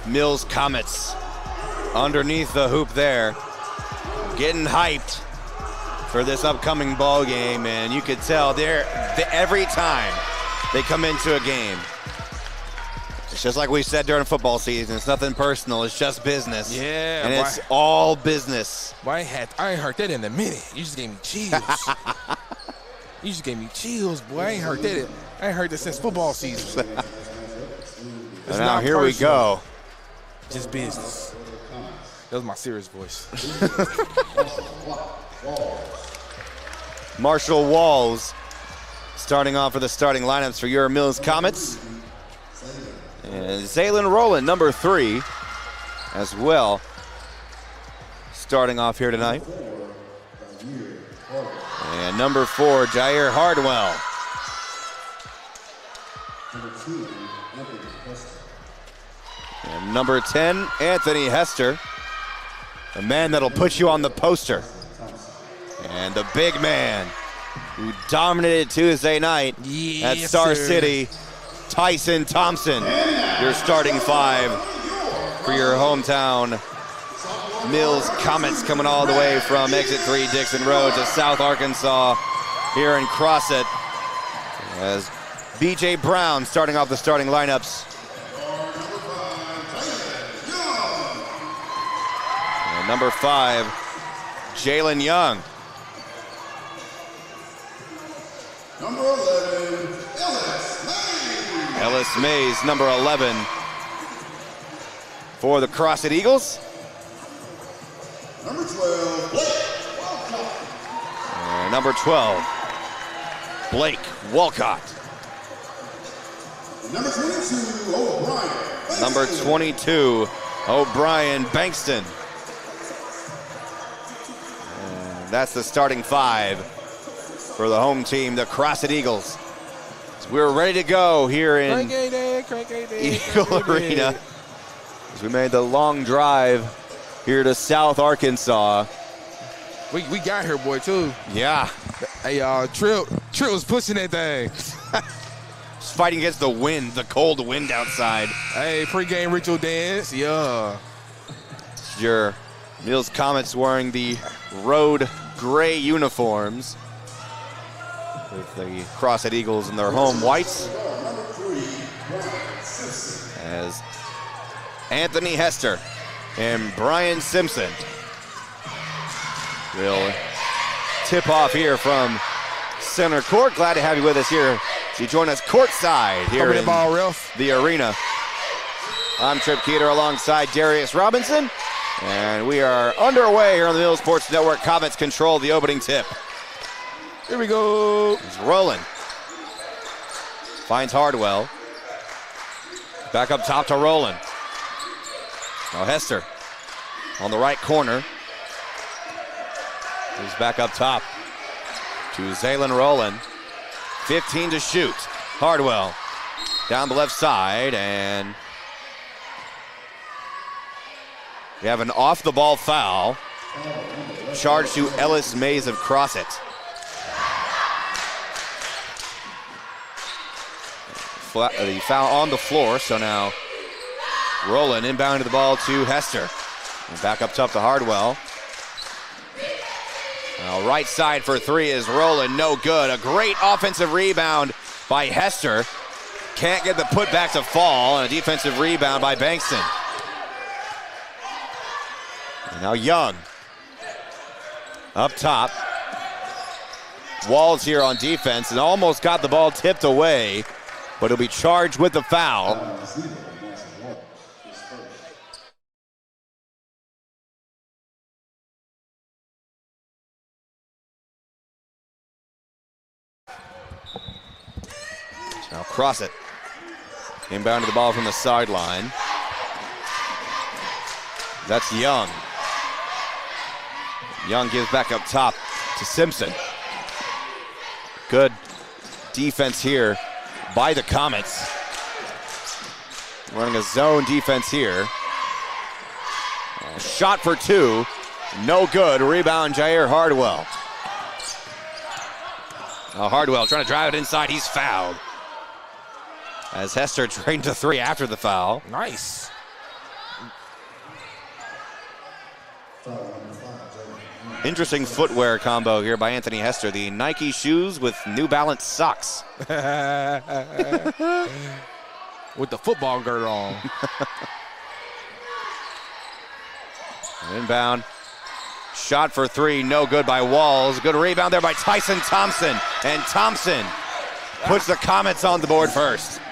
Mills Comets underneath the hoop there, getting hyped for this upcoming ball game. And you could tell every time they come into a game, it's just like we said during football season. It's nothing personal. It's just business. Yeah. And it's all business. I ain't heard that in a minute. You just gave me chills. You just gave me chills, boy. I ain't heard that. I ain't heard that since football season. And now here we go. Just business. That was my serious voice. Marshall Walls starting off for the starting lineups for your Mills Comets. And Zaylin Rowland, number 3, as well, starting off here tonight. And number 4, Jair Hardwell. And number 10, Anthony Hester, the man that'll put you on the poster. And the big man who dominated Tuesday night at Star City, Tyson Thompson, your starting 5 for your hometown Mills Comets, coming all the way from Exit 3 Dixon Road to South Arkansas here in Crossett. As B.J. Brown starting off the starting lineups. And number 5, Jalen Young. Number 11, Ellis Mays, number 11, for the Crossett Eagles. Number 12, And number 12, Blake Walcott. Number 22, O'Brien. Number 22, O'Brien Bankston. And that's the starting 5 for the home team, the Crossett Eagles. So we're ready to go here in Eagle Arena as we made the long drive here to South Arkansas We got here, boy, too. Yeah. Hey, Trill was pushing that thing. Just fighting against the wind, the cold wind outside. Hey, pregame ritual dance. Yeah. Your Mills Comets wearing the road gray uniforms with the Crossett Eagles in their home whites. As Anthony Hester and Brian Simpson will tip off here from center court. Glad to have you with us here. You join us courtside here in ball, ref. the arena. I'm Trip Keeter alongside Darius Robinson, and we are underway here on the Mills Sports Network. Comets control the opening tip. Here we go. He's rolling. Finds Hardwell. Back up top to Rowland. Now Hester on the right corner. He's back up top to Zaylen Rowland. 15 to shoot. Hardwell down the left side, and we have an off-the-ball foul charged to Ellis Mays of Crossett. The foul on the floor, so now Rowland inbounding the ball to Hester. And back up top to Hardwell. Now right side for three is Rowland, no good. A great offensive rebound by Hester. Can't get the putback to fall, and a defensive rebound by Bankston. And now Young up top. Walls here on defense and almost got the ball tipped away, but he'll be charged with the foul. Now Crossett inbound to the ball from the sideline. That's Young. Young gives back up top to Simpson. Good defense here by the Comets. Running a zone defense here. Shot for two, no good. Rebound Jair Hardwell. Hardwell trying to drive it inside, he's fouled. As Hester drained to three after the foul. Nice. Interesting footwear combo here by Anthony Hester. The Nike shoes with New Balance socks. With the football girt on. Inbound. Shot for three, no good by Walls. Good rebound there by Tyson Thompson. And Thompson puts the Comets on the board first.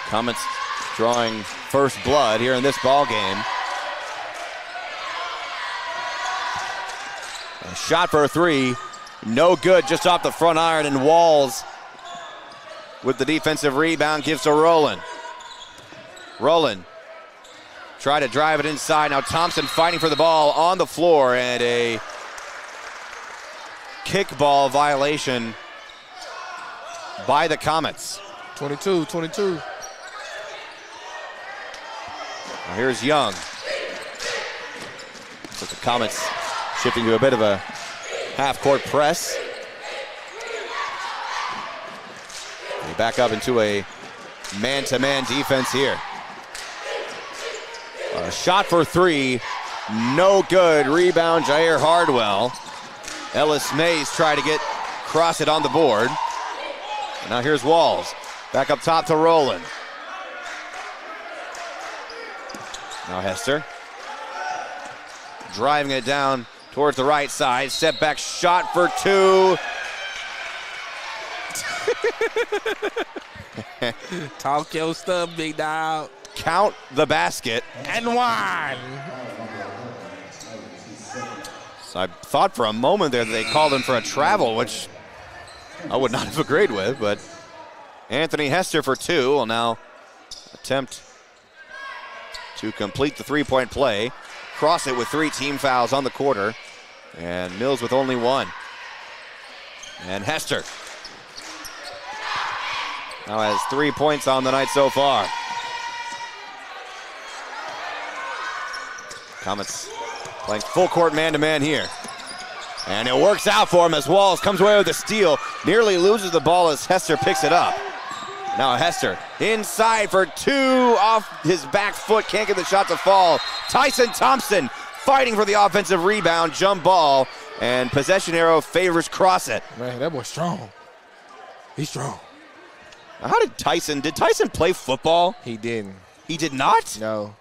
Comets drawing first blood here in this ball game. A shot for a three, no good, just off the front iron, and Walls with the defensive rebound gives to Rowland. Rowland try to drive it inside. Now Thompson fighting for the ball on the floor, and a kickball violation by the Comets. 22. Now here's Young. So the Comets shifting to a bit of a half-court press. They back up into a man-to-man defense here. A shot for three, no good. Rebound Jair Hardwell. Ellis Mays try to get Crossett on the board. And now here's Walls. Back up top to Rowland. Now Hester. Driving it down towards the right side. Step back shot for two. Talk your stuff, big dog. Count the basket. And one. So I thought for a moment there that they called him for a travel, which I would not have agreed with, but Anthony Hester for two will now attempt to complete the three-point play. Crossett with three team fouls on the quarter, and Mills with only one. And Hester now has 3 points on the night so far. Comets playing full court man-to-man here. And it works out for him as Walls comes away with a steal. Nearly loses the ball as Hester picks it up. Now Hester inside for 2 off his back foot. Can't get the shot to fall. Tyson Thompson fighting for the offensive rebound. Jump ball. And possession arrow favors Crossett. Man, that boy's strong. He's strong. How did Tyson play football? He didn't. He did not? No.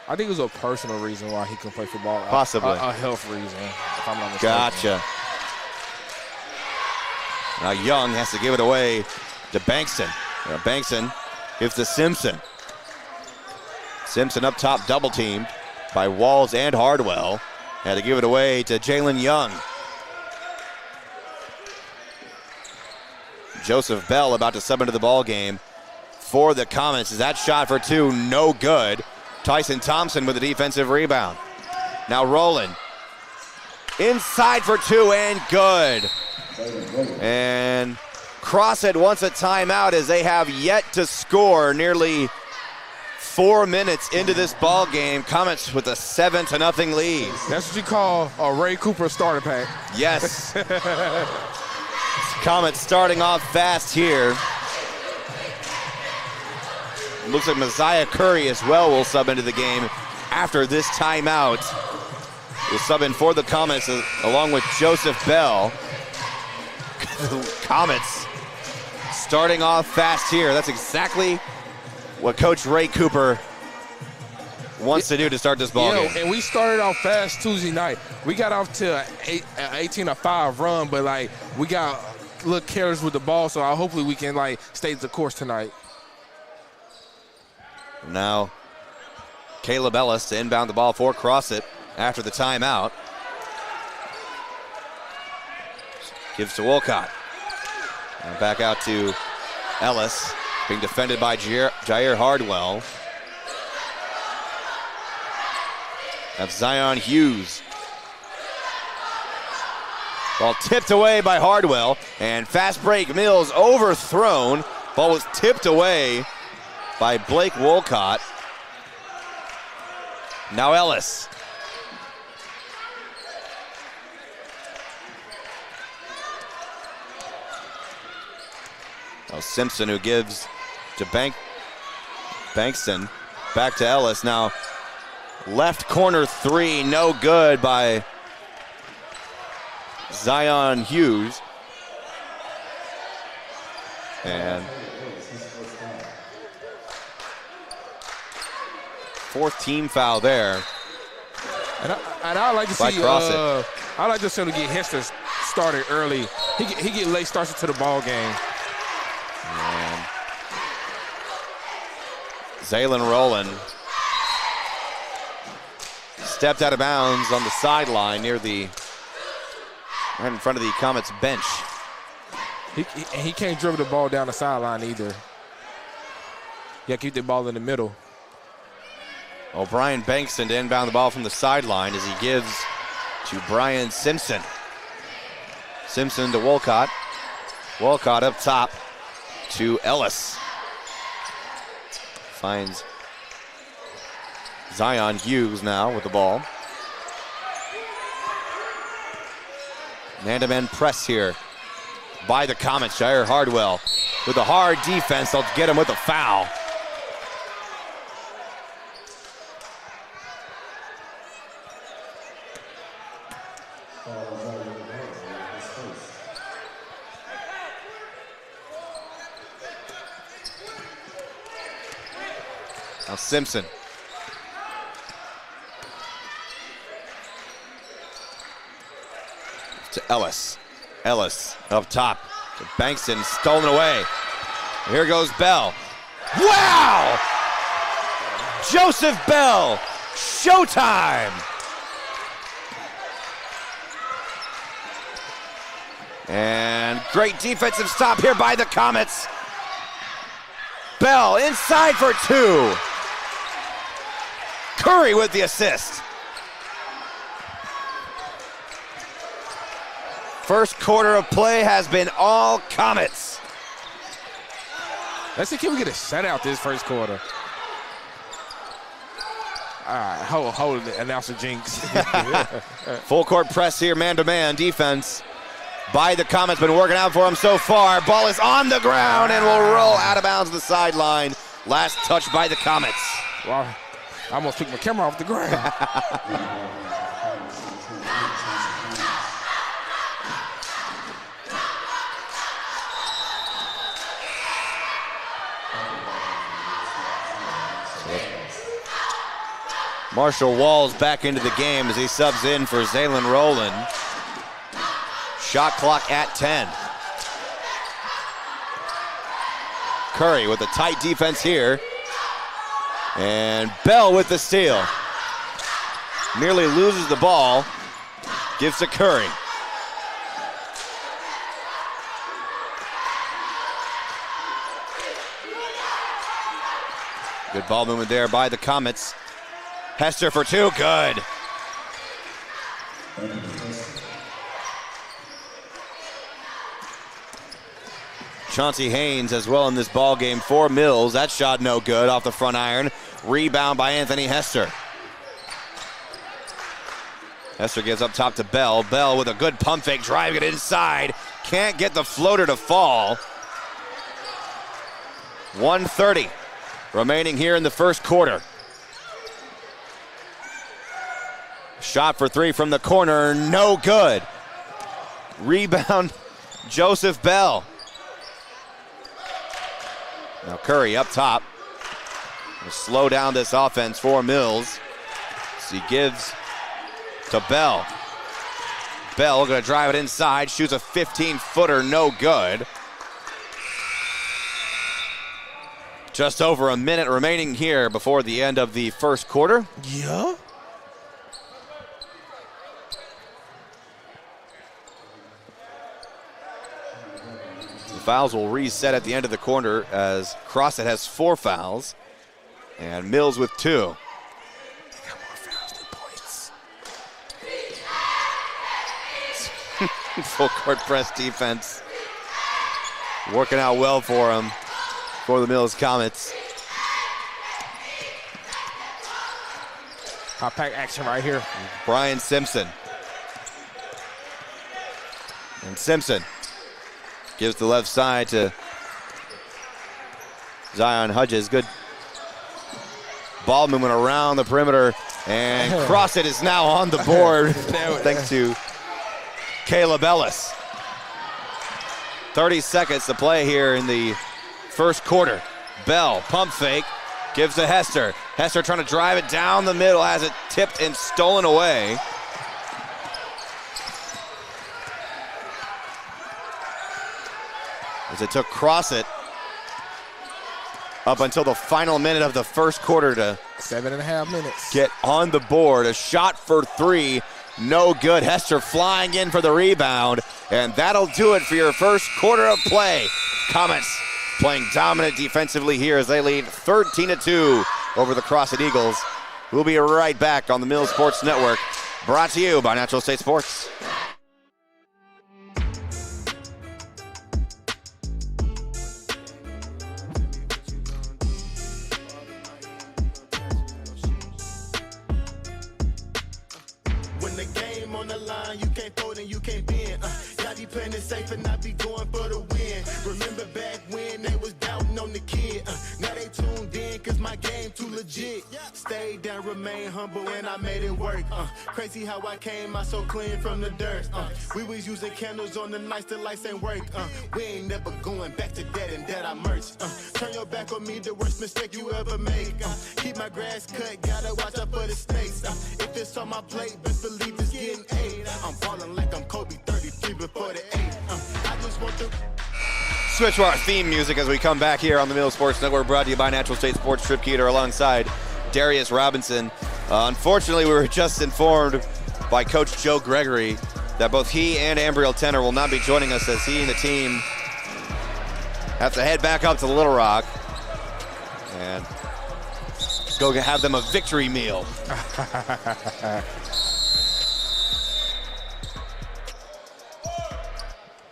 I think it was a personal reason why he couldn't play football. Possibly. A health reason, if I'm not mistaken. Gotcha. Now Young has to give it away to Bankston. Bankston gives to Simpson. Simpson up top, double teamed by Walls and Hardwell. Had to give it away to Jalen Young. Joseph Bell about to sub into the ball game for the Comets. Is that shot for 2? No good. Tyson Thompson with a defensive rebound. Now Rowland. Inside for 2 and good. And Crossett wants a timeout as they have yet to score. Nearly 4 minutes into this ball game. Comets with a 7-0 lead. That's what you call a Ray Cooper starter pack. Yes. Comets starting off fast here. Looks like Messiah Curry as well will sub into the game after this timeout. Will sub in for the Comets along with Joseph Bell. Comets starting off fast here. That's exactly what Coach Ray Cooper wants to do to start this ball game. And we started off fast Tuesday night. We got off to an 18-5 run, but like we got a little careless with the ball, so hopefully we can like stay the course tonight. Now Caleb Ellis to inbound the ball for Crossett after the timeout. Gives to Wolcott. And back out to Ellis, being defended by Jair Hardwell. That's Zion Hughes. Ball tipped away by Hardwell, and fast break, Mills overthrown. Ball was tipped away by Blake Wolcott. Now Ellis. Now Simpson, who gives to Bankston. Back to Ellis. Now left corner 3, no good by Zion Hughes. And fourth team foul there. And I like to see I like to see him get Hester started early. He get late starts into the ball game. And Zaylen Rowland stepped out of bounds on the sideline right in front of the Comets bench. He can't dribble the ball down the sideline either. You got to keep the ball in the middle. O'Brien Bankston to inbound the ball from the sideline as he gives to Brian Simpson. Simpson to Wolcott. Wolcott up top to Ellis. Finds Zion Hughes now with the ball. Man-to-man press here by the Comets. Jair Hardwell with a hard defense. They'll get him with a foul. Now Simpson. To Ellis. Ellis up top to Bankston, stolen away. Here goes Bell. Wow! Joseph Bell, showtime! And great defensive stop here by the Comets. Bell inside for 2. Curry with the assist. First quarter of play has been all Comets. Let's see, can we get a shutout this first quarter? Hold it, announcer Jinx. Full court press here, man-to-man defense by the Comets. Been working out for them so far. Ball is on the ground and will roll out of bounds to the sideline. Last touch by the Comets. Wow, I almost took my camera off the ground. Marshall Walls back into the game as he subs in for Zaylen Rowland. Shot clock at 10. Curry with a tight defense here. And Bell with the steal. Nearly loses the ball. Gives to Curry. Good ball movement there by the Comets. Hester for two, good. Chauncey Haynes as well in this ball game for Mills. That shot no good off the front iron. Rebound by Anthony Hester. Hester gives up top to Bell. Bell with a good pump fake, driving it inside. Can't get the floater to fall. 1:30 remaining here in the first quarter. Shot for three from the corner, no good. Rebound, Joseph Bell. Now Curry up top. We'll slow down this offense for Mills. So he gives to Bell. Bell gonna drive it inside, shoots a 15-footer, no good. Just over a minute remaining here before the end of the first quarter. Yeah. Fouls will reset at the end of the quarter as Crossett has 4 fouls and Mills with 2. They got more fouls than points. Full court press defense. Working out well for him, for the Mills Comets. Hot pack action right here. Brian Simpson. And Simpson gives the left side to Zion Hudges. Good ball movement around the perimeter. And Crossett is now on the board thanks to Caleb Ellis. 30 seconds to play here in the first quarter. Bell, pump fake, gives to Hester. Hester trying to drive it down the middle, has it tipped and stolen away. As it took Crossett up until the final minute of the first quarter to 7.5 minutes. Get on the board. A shot for 3, no good. Hester flying in for the rebound, and that'll do it for your first quarter of play. Comets playing dominant defensively here as they lead 13-2 over the Crossett Eagles. We'll be right back on the Mills Sports Network, brought to you by Natural State Sports. Playing it safe and I be going for the win. Remember back when they was doubting on the kid. Now they tuned in cause my game too legit. Stayed down, remain humble and I made it work. Crazy how I came out so clean from the dirt. We was using candles on the nights the lights ain't work. We ain't never going back to that and that I merch. Turn your back on me, the worst mistake you ever make. Keep my grass cut, gotta watch out for the snakes. If it's on my plate, best believe it's getting 8. I'm falling like I'm Kobe 33 before the 8. I just want to Switch to our theme music as we come back here on the Mills Sports Network, brought to you by Natural State Sports. Trip Keeter alongside Darius Robinson. Unfortunately, we were just informed by Coach Joe Gregory that both he and Ambriel Tenner will not be joining us as he and the team have to head back up to Little Rock and go have them a victory meal.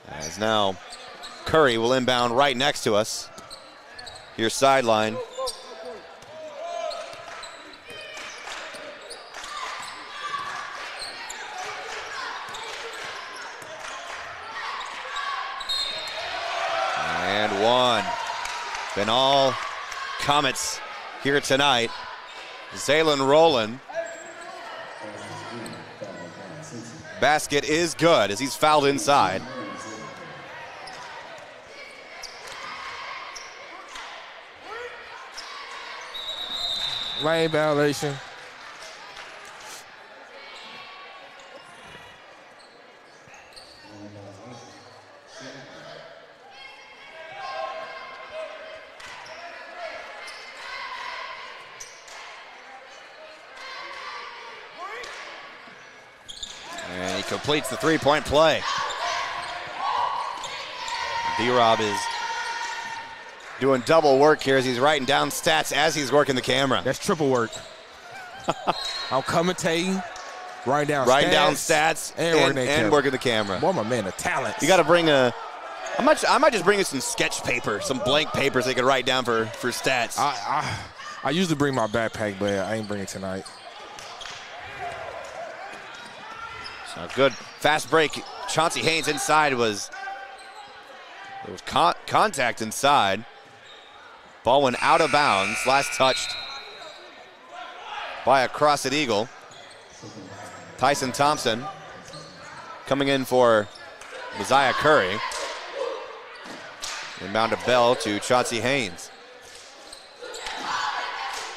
As now Curry will inbound right next to us. Here sideline. Been all Comets here tonight. Zaylin Rowland. Basket is good as he's fouled inside. Lane violation. And he completes the three-point play. D-Rob is doing double work here as he's writing down stats as he's working the camera. That's triple work. I'm commentating, writing down stats and working the camera. Boy, my man, the talent. You got to bring I might just bring you some sketch paper, some blank papers they could write down for stats. I usually bring my backpack, but I ain't bringing it tonight. So good fast break. Chauncey Haynes inside there was contact inside. Ball went out of bounds. Last touched by a Crossett Eagle. Tyson Thompson coming in for Messiah Curry. Inbound to Bell to Chauncey Haynes.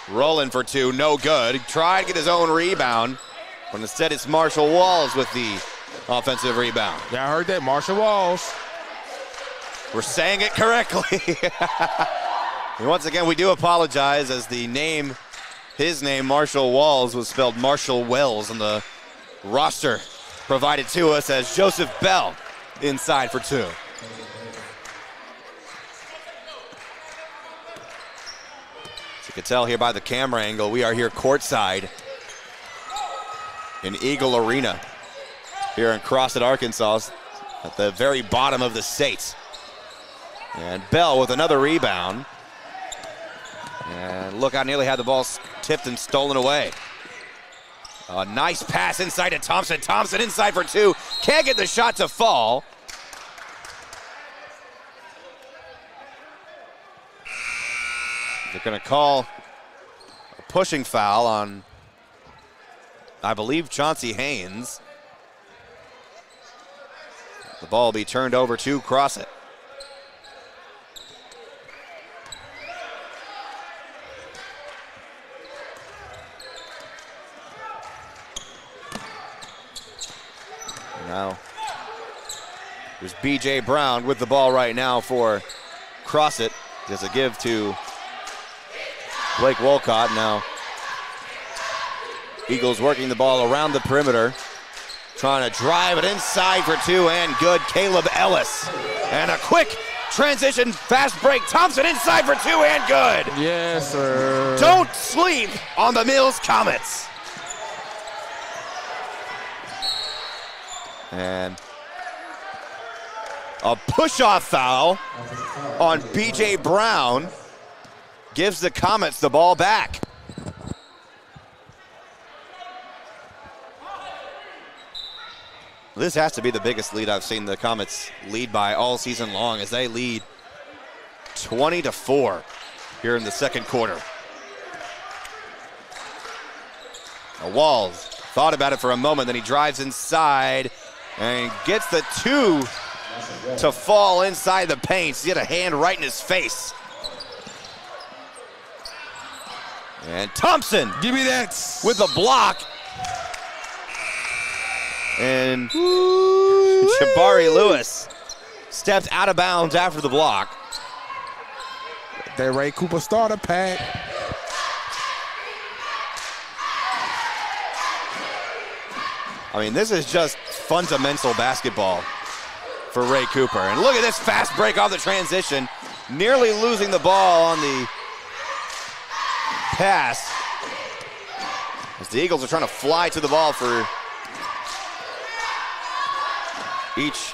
Rolling for two, no good. He tried to get his own rebound, but instead it's Marshall Walls with the offensive rebound. Yeah, I heard that, Marshall Walls. We're saying it correctly. And once again, we do apologize as his name, Marshall Walls, was spelled Marshall Wells on the roster provided to us as Joseph Bell inside for two. As you can tell here by the camera angle, we are here courtside in Eagle Arena here in Crossett, Arkansas, at the very bottom of the state. And Bell with another rebound. And look, I nearly had the ball tipped and stolen away. A nice pass inside to Thompson. Thompson inside for two. Can't get the shot to fall. They're going to call a pushing foul on, I believe, Chauncey Haynes. The ball will be turned over to Crossett. Now, there's B.J. Brown with the ball right now for Crossett. There's a give to Blake Wolcott. Now, Eagles working the ball around the perimeter, trying to drive it inside for two and good. Caleb Ellis. And a quick transition, fast break. Thompson inside for two and good. Yes, sir. Don't sleep on the Mills Comets. And a push-off foul on B.J. Brown gives the Comets the ball back. This has to be the biggest lead I've seen the Comets lead by all season long, as they lead 20-4 here in the second quarter. Now Walls thought about it for a moment, then he drives inside and gets the two to fall inside the paint. He had a hand right in his face. And Thompson, give me that, with the block. And Jabari Lewis stepped out of bounds after the block. That Ray Cooper starter pack. I mean, this is just fundamental basketball for Ray Cooper. And look at this fast break off the transition. Nearly losing the ball on the pass. As the Eagles are trying to fly to the ball for each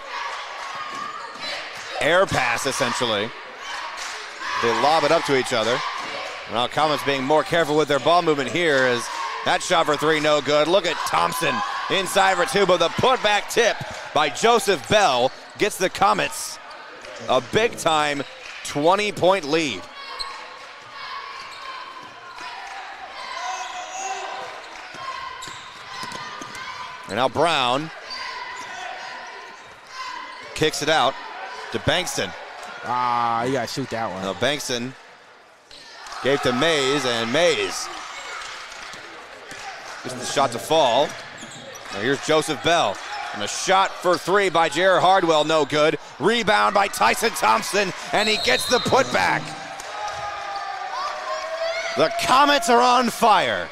air pass, essentially. They lob it up to each other. Now Comets being more careful with their ball movement here, as that shot for three, no good. Look at Thompson inside for two, but the putback tip by Joseph Bell gets the Comets a big-time 20-point lead. And now Brown kicks it out to Bankston. You got to shoot that one. Now Bankston gave to Mays, and Mays gets the shot to fall. Now here's Joseph Bell. And a shot for three by Jared Hardwell, no good. Rebound by Tyson Thompson, and he gets the putback. The Comets are on fire.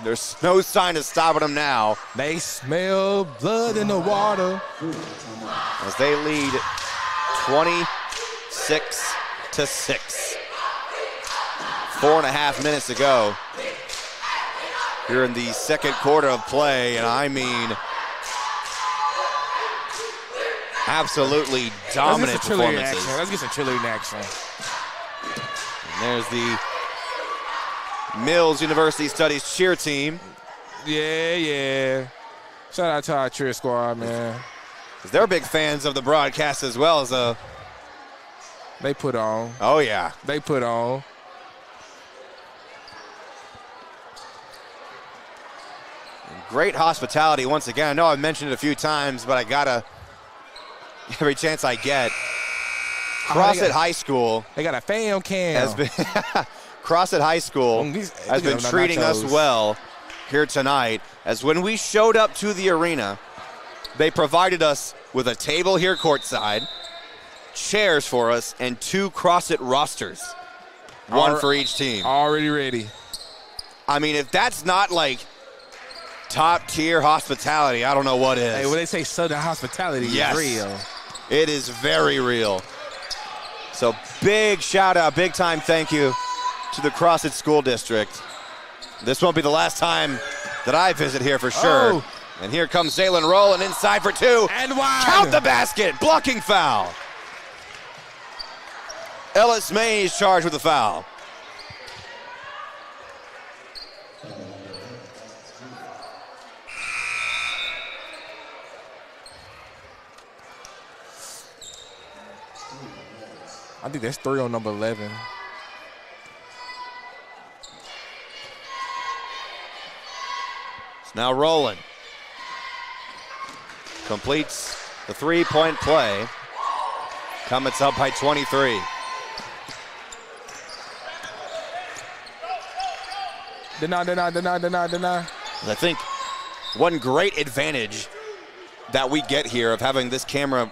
There's no sign of stopping them now. They smell blood in the water. As they lead 26-6. 4.5 minutes to go here in the second quarter of play, and I mean absolutely dominant performances. Let's get some cheerleading action. And there's the Mills University Studies cheer team. Yeah. Shout out to our cheer squad, man. They're big fans of the broadcast as well as They put on. Oh yeah. They put on. Great hospitality once again. I know I've mentioned it a few times, but I gotta, every chance I get. Crossett High School. They got a fam cam. Has been Crossett High School has been treating us well here tonight, as when we showed up to the arena, they provided us with a table here courtside, chairs for us, and 2 Crossett rosters, one for each team. Already ready. I mean, if that's not like top tier hospitality, I don't know what is. Hey, when they say Southern hospitality, yes, it's real. It is very real. So big shout out, big time thank you to the Crossett School District. This won't be the last time that I visit here for sure. Oh. And here comes Zaylen Rowland inside for 2. And wide. Count the basket, blocking foul. Ellis Mays charged with the foul. I think that's 3 on number 11. It's now Rowland. Completes the 3-point play. Comets up by 23. Deny. I think one great advantage that we get here of having this camera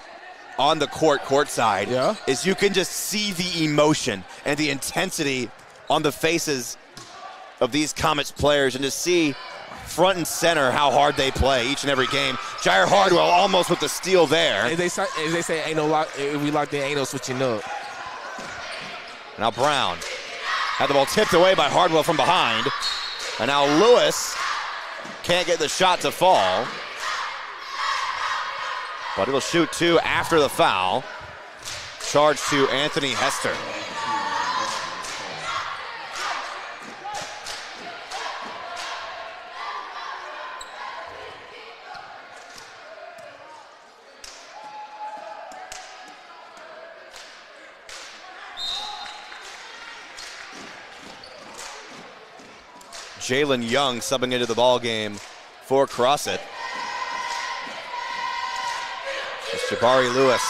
on the courtside, is you can just see the emotion and the intensity on the faces of these Comets players, and to see front and center how hard they play each and every game. Jair Hardwell almost with the steal there. As they say, ain't no lock. If we locked in, ain't no switching up. Now Brown had the ball tipped away by Hardwell from behind, and now Lewis can't get the shot to fall. But it'll shoot 2 after the foul. Charge to Anthony Hester. Jalen Young subbing into the ball game for Crossett. Jabari Lewis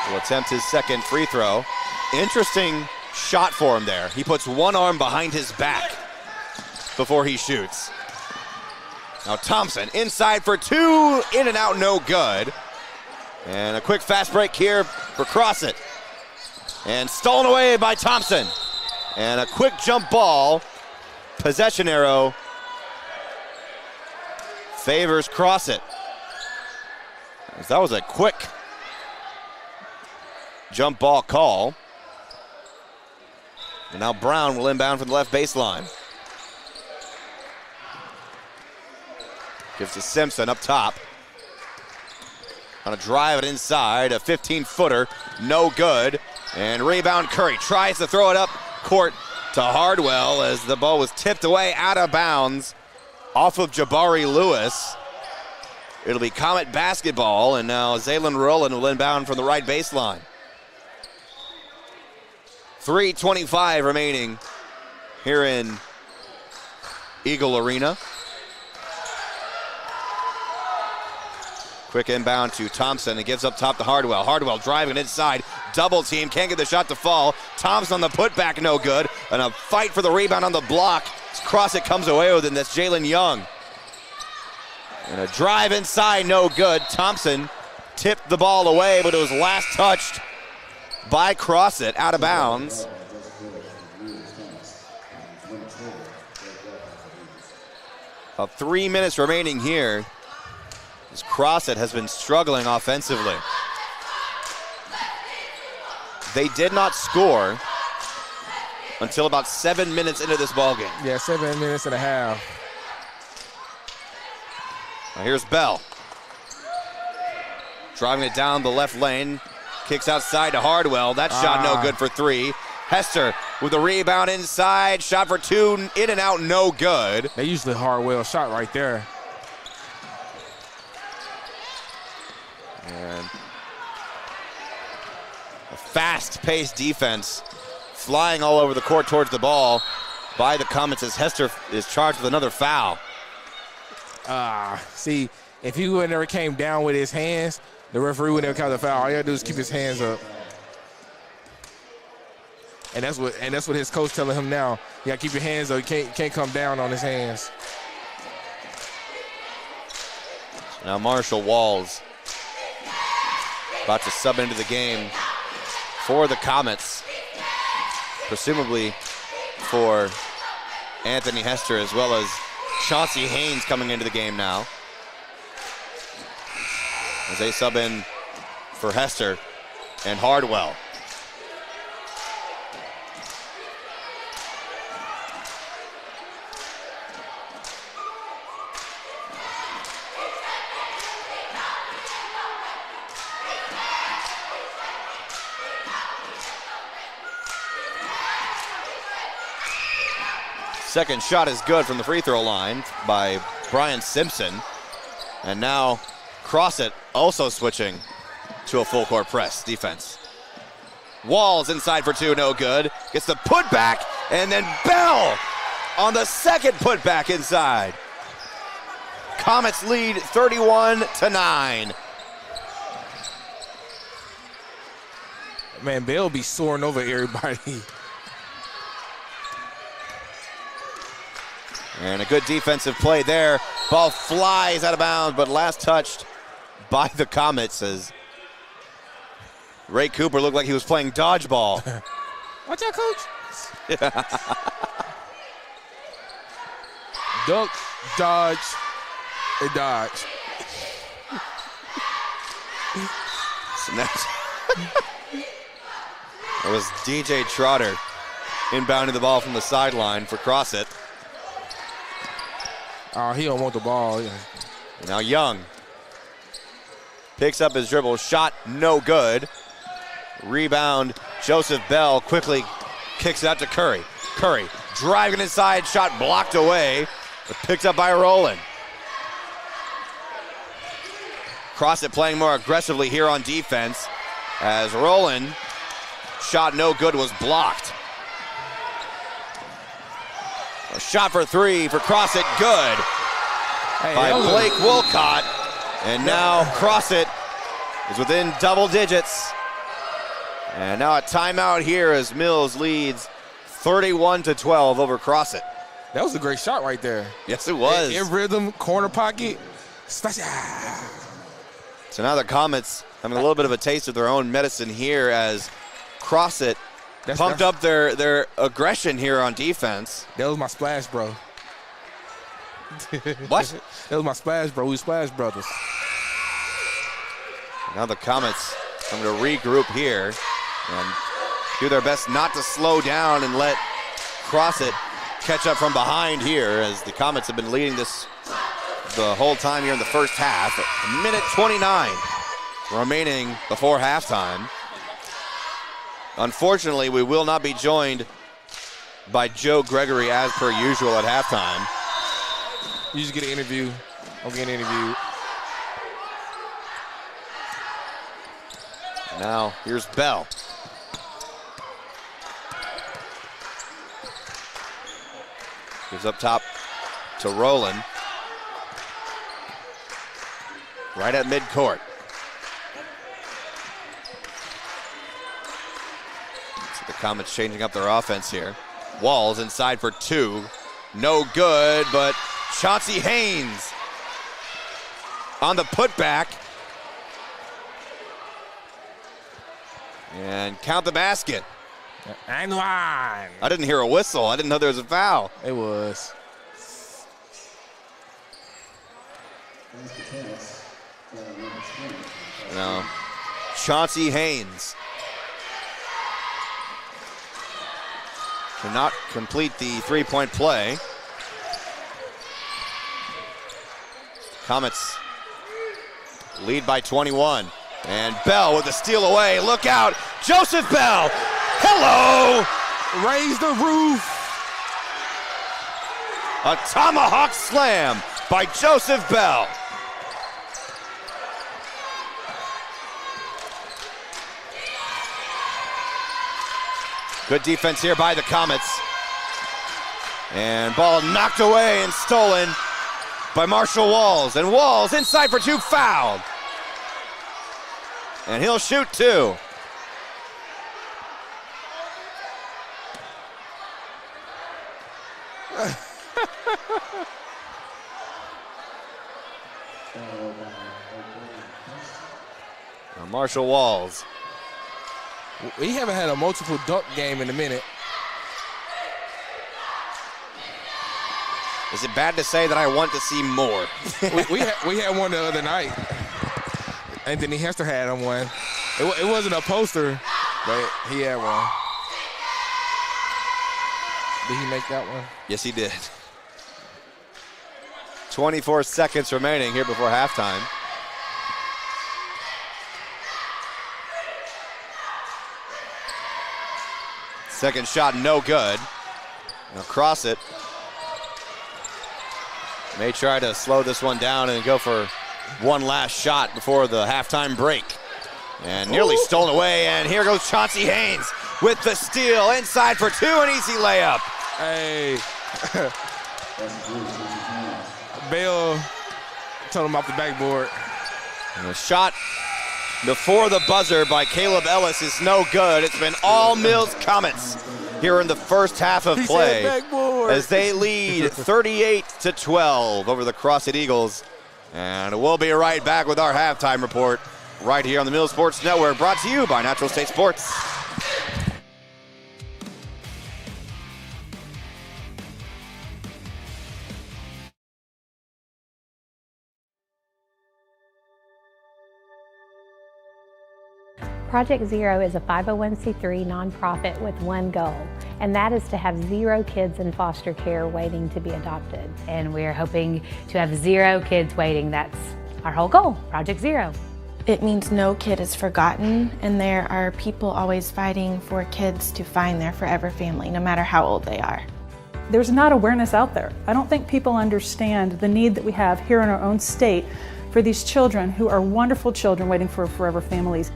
will attempt his second free throw. Interesting shot for him there. He puts one arm behind his back before he shoots. Now Thompson inside for 2, in and out, no good. And a quick fast break here for Crossett. And stolen away by Thompson. And a quick jump ball. Possession arrow favors Crossett. That was a quick jump ball call. And now Brown will inbound from the left baseline. Gives to Simpson up top. On a drive it inside, a 15-footer, no good. And rebound Curry tries to throw it up court to Hardwell as the ball was tipped away out of bounds off of Jabari Lewis. It'll be Comet basketball, and now Zaylen Rowland will inbound from the right baseline. 3:25 remaining here in Eagle Arena. Quick inbound to Thompson. It gives up top to Hardwell. Hardwell driving inside. Double team. Can't get the shot to fall. Thompson on the putback. No good. And a fight for the rebound on the block. Crossett comes away with it. And that's Jalen Young. And a drive inside. No good. Thompson tipped the ball away, but it was last touched by Crossett out of bounds. About 3 minutes remaining here, as Crossett has been struggling offensively. They did not score until about 7 minutes into this ball game. Yeah, 7 minutes and a half. Now here's Bell. Driving it down the left lane. Kicks outside to Hardwell. That shot no good for three. Hester with the rebound inside. Shot for two. In and out, no good. They usually Hardwell shot right there. And a fast-paced defense flying all over the court towards the ball by the Comets as Hester is charged with another foul. See, if he would never came down with his hands, the referee would never count the foul. All you gotta do is keep his hands up. And that's what his coach telling him now. You gotta keep your hands up. You can't come down on his hands. Now Marshall Walls about to sub into the game for the Comets, presumably for Anthony Hester, as well as Chauncey Haynes coming into the game now, as they sub in for Hester and Hardwell. Second shot is good from the free throw line by Brian Simpson. And now Crossett also switching to a full court press defense. Walls inside for two, no good. Gets the putback, and then Bell on the second putback inside. Comets lead 31-9. Man, Bell be soaring over everybody. And a good defensive play there. Ball flies out of bounds, but last touched by the Comets as Ray Cooper looked like he was playing dodgeball. Watch out, coach. Duck, dodge, and dodge. So next, it was DJ Trotter inbounding the ball from the sideline for Crossett. Oh, he don't want the ball. Yeah. Now Young picks up his dribble, shot no good. Rebound, Joseph Bell quickly kicks it out to Curry. Curry driving inside, shot blocked away, but picked up by Rowland. Crossett playing more aggressively here on defense as Rowland shot no good, was blocked. A shot for three for Crossett, good by Blake Wolcott. And now Crossett is within double digits. And now a timeout here as Mills leads 31-12 over Crossett. That was a great shot right there. Yes, it was. In rhythm, corner pocket. Special. So now the Comets having a little bit of a taste of their own medicine here as Crossett pumped up their aggression here on defense. That was my splash, bro. What? That was my splash, bro. We Splash Brothers. Now the Comets coming to regroup here and do their best not to slow down and let Crossett catch up from behind here, as the Comets have been leading this the whole time here in the first half. A minute 29 remaining before halftime. Unfortunately, we will not be joined by Joe Gregory as per usual at halftime. You just get an interview. I'm getting interviewed. Now, here's Bell. Gives up top to Rowland. right at midcourt. So the Comets changing up their offense here. Walls inside for two. No good, but Chauncey Haynes on the putback. And count the basket. And one. I didn't hear a whistle. I didn't know there was a foul. It was. No. Chauncey Haynes cannot complete the three-point play. Comets lead by 21. And Bell with the steal away. Look out. Joseph Bell. Hello. Raise the roof. A tomahawk slam by Joseph Bell. Good defense here by the Comets. And ball knocked away and stolen by Marshall Walls. And Walls inside for two, fouled. And he'll shoot two. Marshall Walls. We haven't had a multiple dunk game in a minute. Is it bad to say that I want to see more? we had one the other night. Anthony Hester had him one. It wasn't a poster, but he had one. Did he make that one? Yes, he did. 24 seconds remaining here before halftime. Second shot, no good. Now Crossett may try to slow this one down and go for one last shot before the halftime break. And nearly stolen away, and here goes Chauncey Haynes with the steal. Inside for two, an easy layup. Hey. Bale told him off the backboard. And a shot before the buzzer by Caleb Ellis is no good. It's been all Mills Comets here in the first half of play as they lead 38-12 over the Crossett Eagles. And we'll be right back with our halftime report right here on the Mills Sports Network, brought to you by Natural State Sports. Project Zero is a 501c3 nonprofit with one goal, and that is to have 0 kids in foster care waiting to be adopted. And we're hoping to have 0 kids waiting. That's our whole goal, Project Zero. It means no kid is forgotten, and there are people always fighting for kids to find their forever family, no matter how old they are. There's not awareness out there. I don't think people understand the need that we have here in our own state for these children who are wonderful children waiting for forever families.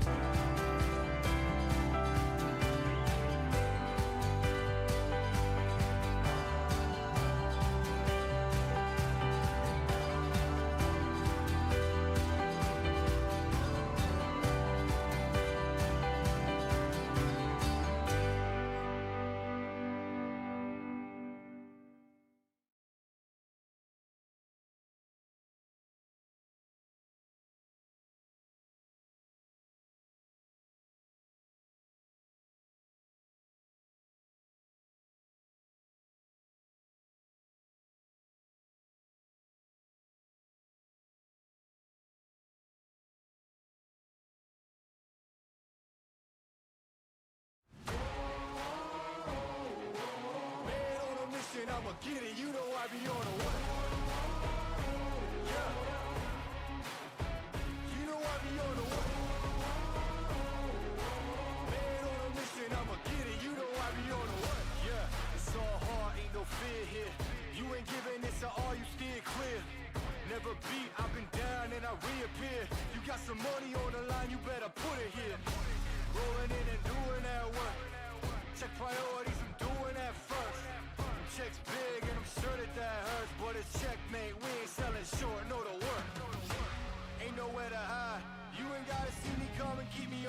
I'ma get it, you know I be on the way. Yeah. You know I be on the way. Man on a mission, I'ma get it, you know I be on the way. Yeah, it's all hard, ain't no fear here. You ain't giving this to all, you steer clear. Never beat, I've been down and I reappear. You got some money on the line, you better put it here. Rolling in and doing that work. Check priorities, I'm doing that first. Checks big and I'm sure that hurts, but it's checkmate. We ain't selling short, know the work. Ain't no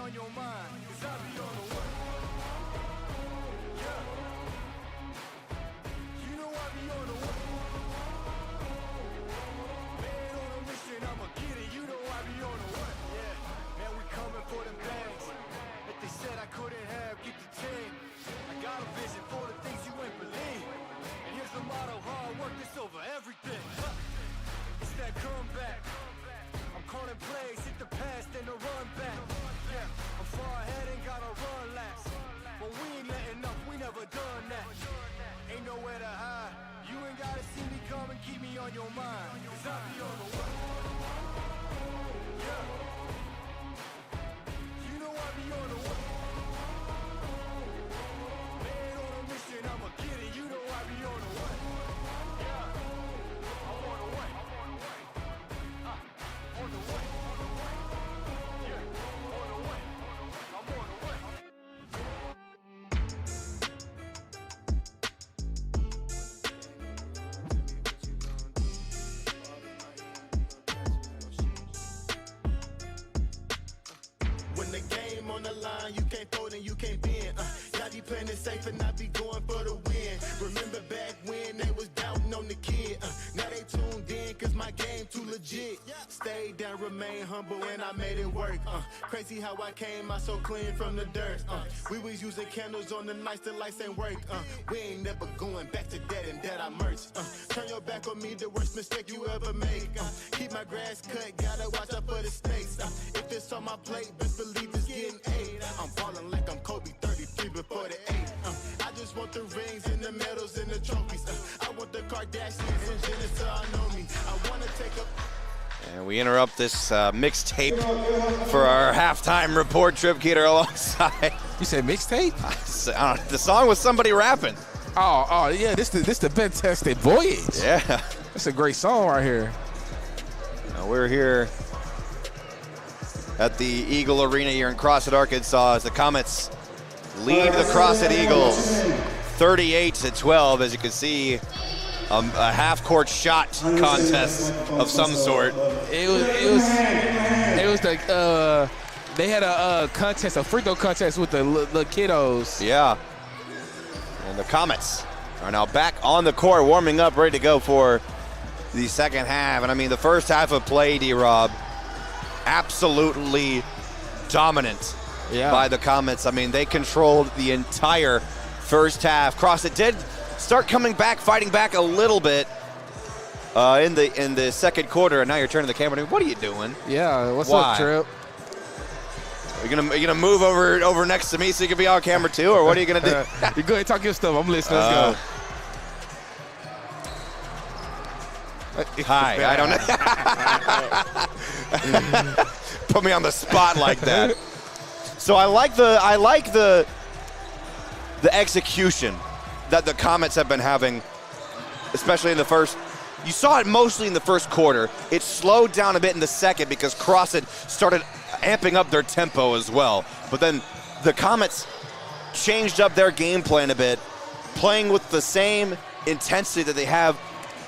on your mind, 'cause I be on the way. Yeah. You know I be on the way. Man on a mission, I'ma get it. You know I be on the way. Yeah, man, we coming for them bags. If they said I couldn't have, get the 10. I got a vision for the things you ain't believe. And here's the motto, hard work is over everything. It's that comeback. I'm calling plays, hit the pass, then the run back. Yeah, I'm far ahead and gotta run last. But we ain't letting up, we never done that. Ain't nowhere to hide. You ain't gotta see me come and keep me on your mind. 'Cause I be on the way. Yeah. You know I be on the way. Man on a mission, I'ma get it. You know I be on the way. Yeah. I'm on the way. On the way. Yeah. On the way. I'm on the way. When the game on the line, you can't fold and you can't bend. Y'all be playing it safe and I be going for the win. Remember back when they was doubting on the kid. Now they tuned in 'cause my game too legit. Stayed down, remain humble, and I made it work. Crazy how I came out so clean from the dirt. We was using candles on the nights the lights ain't work. We ain't never going back to that and that I merch. Turn your back on me, the worst mistake you ever make. Keep my grass cut, gotta watch out for the snakes. If it's on my plate, best believe it's getting 8. I'm falling like I'm Kobe, 33 before the 8. I just want the rings and the medals and the trophies. I want the Kardashians and Jenner to all know me. I wanna take a... And we interrupt this mixtape for our halftime report. Trip Keeter alongside. You said mixtape? The song was somebody rapping. Oh, yeah, this the Fantastic Voyage. Yeah. That's a great song right here. We're here at the Eagle Arena here in Crossett, Arkansas, as the Comets lead the Crossett Eagles 38-12. As you can see, a half-court shot contest of some sort. It was like they had a contest, a free throw contest with the kiddos. Yeah. And the Comets are now back on the court, warming up, ready to go for the second half. And I mean, the first half of play, D-Rob, absolutely dominant by the Comets. I mean, they controlled the entire first half. Crossett did start coming back, fighting back a little bit in the second quarter, and now you're turning the camera to me. What are you doing? Yeah, what's Why? up, Trip? Are you gonna move over next to me so you can be on camera too, or what are you gonna do? You go ahead, talk your stuff. I'm listening. Let's go. Hi, I don't know. Put me on the spot like that. So I like the execution that the Comets have been having, especially in the first. You saw it mostly in the first quarter. It slowed down a bit in the second because Crossett started amping up their tempo as well. But then the Comets changed up their game plan a bit, playing with the same intensity that they have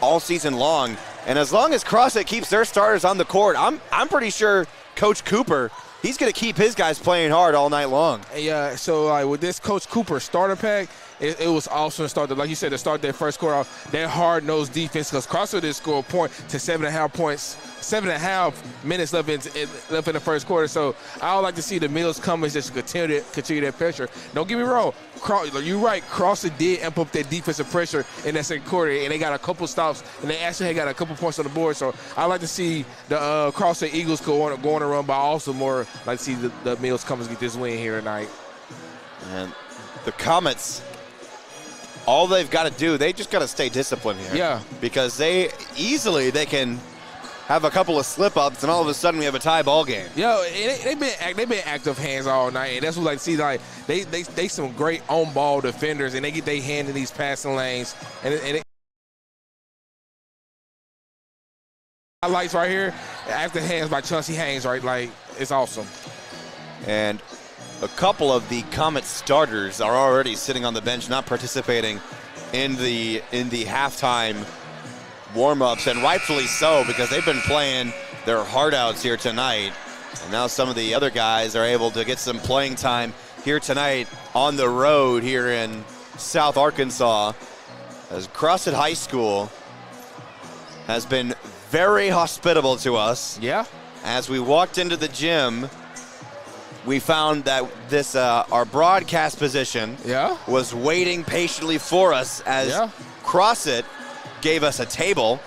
all season long. And as long as Crossett keeps their starters on the court, I'm pretty sure Coach Cooper, he's going to keep his guys playing hard all night long. Yeah, so with this Coach Cooper starter pack, it was awesome to start, like you said, to start that first quarter off, that hard-nosed defense, because Crossett did score a point to 7.5 points, 7.5 minutes left in the first quarter. So I would like to see the Mills Comets just continue that pressure. Don't get me wrong, you're right, Crossett did amp up that defensive pressure in that second quarter, and they got a couple stops, and they actually had got a couple points on the board. So I like to see the Crossett Eagles go on a run, but also more like to see the Mills Comets get this win here tonight. And the Comets, all they've got to do, they just got to stay disciplined here. Yeah. Because they can have a couple of slip-ups, and all of a sudden we have a tie ball game. Yo, they've been active hands all night, and that's what I like to see. Like they some great on-ball defenders, and they get their hand in these passing lanes, and highlights right here, active hands by Chauncey Haynes, right? Like, it's awesome. And a couple of the Comet starters are already sitting on the bench, not participating in the halftime warm-ups, and rightfully so, because they've been playing their heart outs here tonight. And now some of the other guys are able to get some playing time here tonight on the road here in South Arkansas, as Crossett High School has been very hospitable to us. Yeah. As we walked into the gym, we found that this our broadcast position was waiting patiently for us as Crossett gave us a table,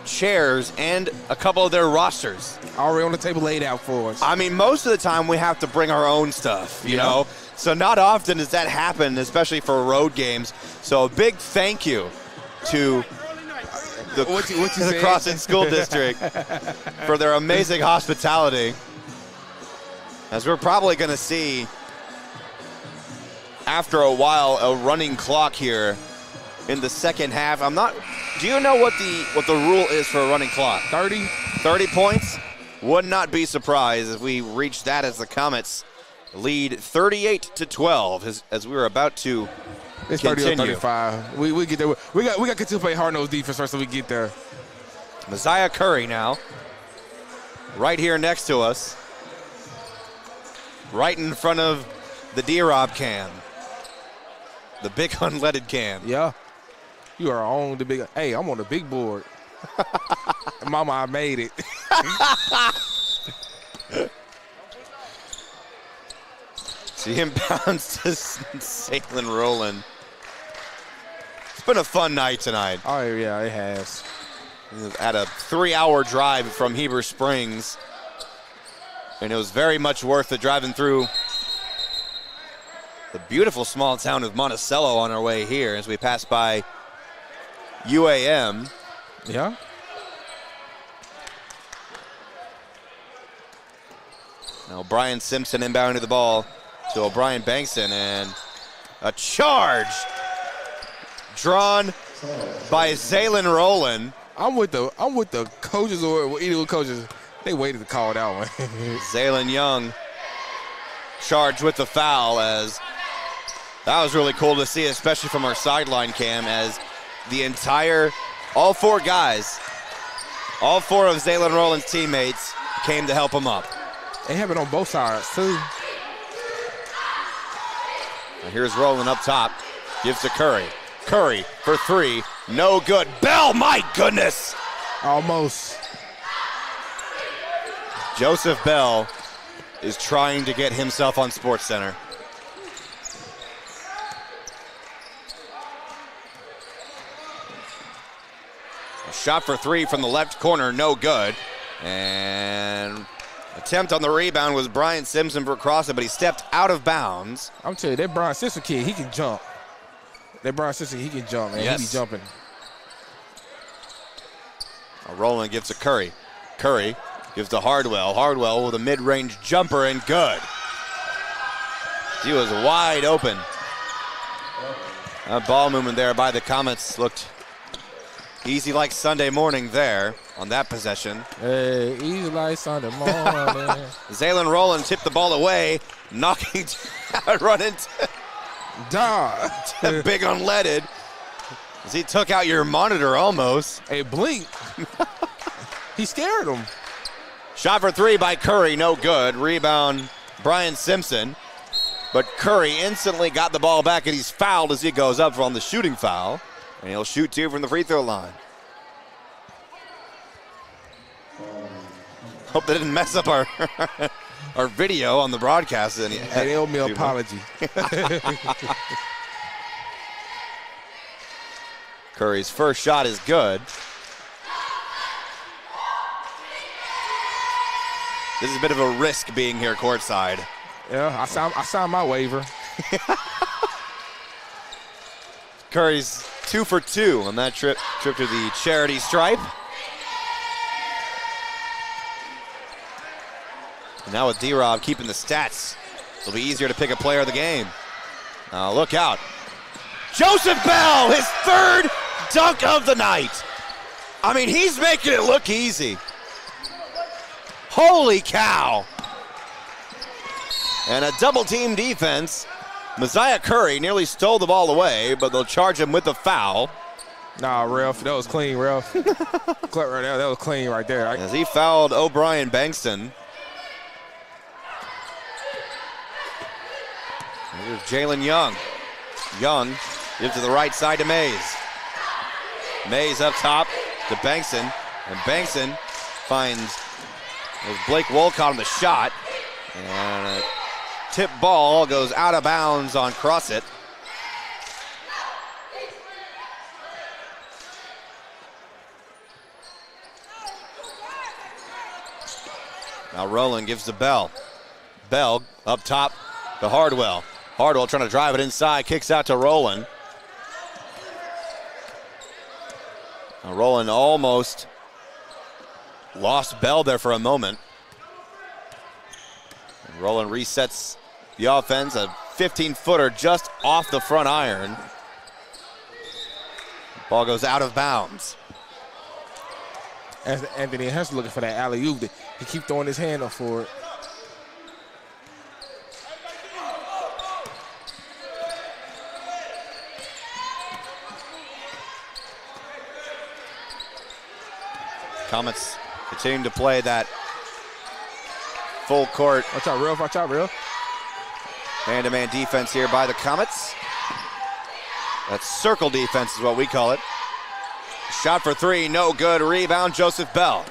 chairs, and a couple of their rosters. Already on the table laid out for us. I mean, most of the time we have to bring our own stuff, you know? So not often does that happen, especially for road games. So a big thank you to the Crossett School District for their amazing hospitality. As we're probably going to see, after a while, a running clock here in the second half. Do you know what the rule is for a running clock? 30 points? Would not be surprised if we reach that as the Comets lead 38-12 as we were about to it's continue. 30 or 35. We get there. We got to continue to play hard-nosed defense first so we get there. Messiah Curry now, right here next to us, right in front of the D-Rob can, the big unleaded can. Yeah. You are on the big. Hey, I'm on the big board. Mama, I made it. See him bounce to Salin Rowland. It's been a fun night tonight. Oh, yeah, it has. Had a 3-hour drive from Heber Springs, and it was very much worth it driving through the beautiful small town of Monticello on our way here as we pass by UAM. Yeah. Now Brian Simpson inbounding the ball to O'Brien Bankston, and a charge drawn by Zaylen Rowland. I'm with the coaches or either coaches. They waited to call that one. Zaylen Young charged with the foul, as that was really cool to see, especially from our sideline cam, as all four of Zaylen Rowland's teammates came to help him up. They have it on both sides, too. Now here's Rowland up top. Gives to Curry. Curry for three. No good. Bell, my goodness! Almost. Joseph Bell is trying to get himself on SportsCenter. A shot for three from the left corner, no good. And attempt on the rebound was Brian Simpson for Crossett, but he stepped out of bounds. I'm telling you, that Brian Simpson kid, he can jump. That Brian Simpson, he can jump, man. Yes. He be jumping. Rowland gives to Curry. Curry gives to Hardwell. Hardwell with a mid-range jumper, and good. He was wide open. That ball movement there by the Comets looked easy like Sunday morning there on that possession. Hey, easy like Sunday morning. Zaylen Rowland tipped the ball away, knocking down, running to big unleaded as he took out your monitor almost. Hey, blink. He scared him. Shot for three by Curry, no good. Rebound, Brian Simpson. But Curry instantly got the ball back, and he's fouled as he goes up on the shooting foul. And he'll shoot two from the free throw line. Hope they didn't mess up our our video on the broadcast. Hey, they owe me an apology. Curry's first shot is good. This is a bit of a risk being here courtside. Yeah, I signed my waiver. Curry's 2 for 2 on that trip to the charity stripe. And now with D-Rob keeping the stats, it'll be easier to pick a player of the game. Look out. Joseph Bell, his third dunk of the night. I mean, he's making it look easy. Holy cow. And a double-team defense. Messiah Curry nearly stole the ball away, but they'll charge him with the foul. Nah, ref, that was clean, ref. That was clean right there. As he fouled O'Brien Bankston. Here's Jalen Young. Young gives to the right side to Mays. Mays up top to Bankson. And Bankson finds Blake Wolcott on the shot. And a tip ball goes out of bounds on Crossett. Now Rowland gives to Bell. Bell up top to Hardwell. Hardwell trying to drive it inside, kicks out to Rowland. Now Rowland almost lost Bell there for a moment. And Rowland resets the offense, a 15-footer just off the front iron. Ball goes out of bounds. As Anthony Hester looking for that alley-oop, he keep throwing his hand up for it. Comets continuing to play that full court. Watch out, real. Watch out, real. Man-to-man defense here by the Comets. That's circle defense is what we call it. Shot for three, no good. Rebound, Joseph Bell.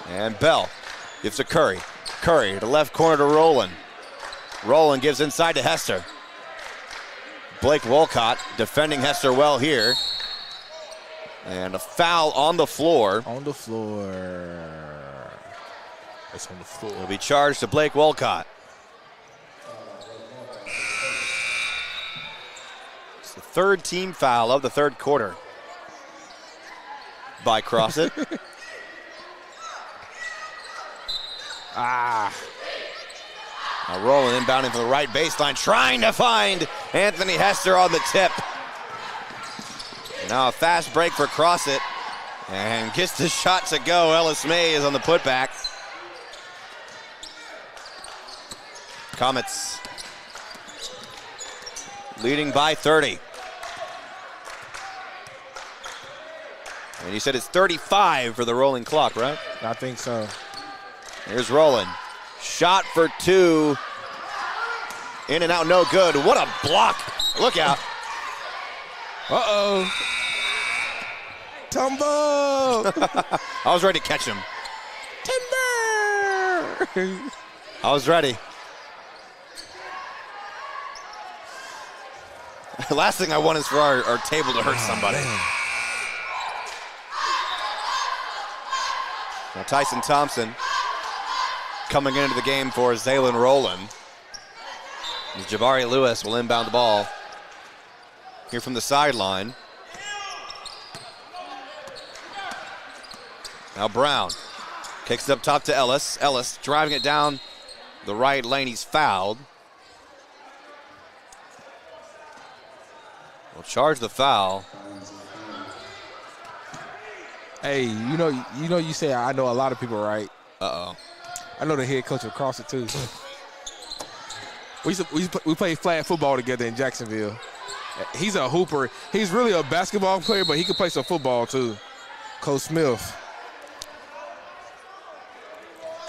And Bell gives to Curry. Curry to left corner to Rowland. Rowland gives inside to Hester. Blake Wolcott defending Hester well here. And a foul on the floor. On the floor. It's on the floor. Will be charged to Blake Wolcott. It's the third team foul of the third quarter by Crossett. Now Rowland inbounding from the right baseline, trying to find Anthony Hester on the tip. Now a fast break for Crossett, and gets the shot to go. Ellis Mays on the putback. Comets leading by 30. And you said it's 35 for the rolling clock, right? I think so. Here's Rowland. Shot for two. In and out, no good. What a block. Look out. Uh-oh. Tumble. I was ready to catch him. Timber. I was ready. The last thing I want is for our table to hurt somebody. Now Tyson Thompson coming into the game for Zaylen Rowland. Jabari Lewis will inbound the ball here from the sideline. Now Brown kicks it up top to Ellis. Ellis driving it down the right lane. He's fouled. Will charge the foul. Hey, you know, you say I know a lot of people, right? Uh-oh. I know the head coach of Crossett too. We played flag football together in Jacksonville. He's a hooper. He's really a basketball player, but he can play some football too. Coach Smith.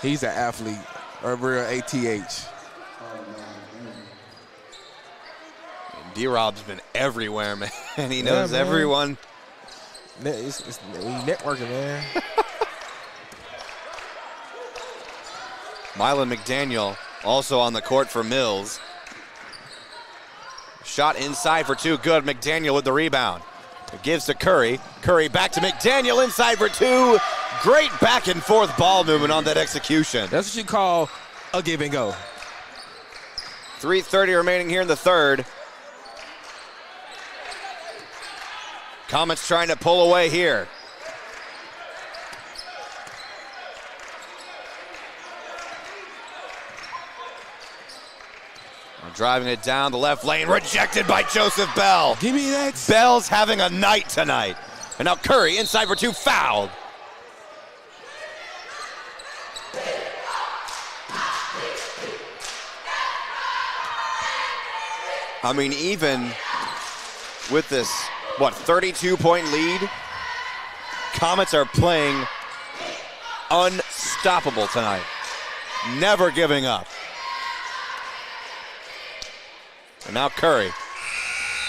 He's an athlete, a real ATH. D-Rob's been everywhere, man. He knows everyone. He's networking, man. Mylan McDaniel also on the court for Mills. Shot inside for two, good. McDaniel with the rebound. It gives to Curry. Curry back to McDaniel inside for two. Great back and forth ball movement on that execution. That's what you call a give and go. 3:30 remaining here in the third. Comets trying to pull away here. Driving it down the left lane, rejected by Joseph Bell. Give me that. Bell's having a night tonight. And now Curry inside for two, fouled. I mean, even with this, 32-point lead, Comets are playing unstoppable tonight. Never giving up. And now Curry.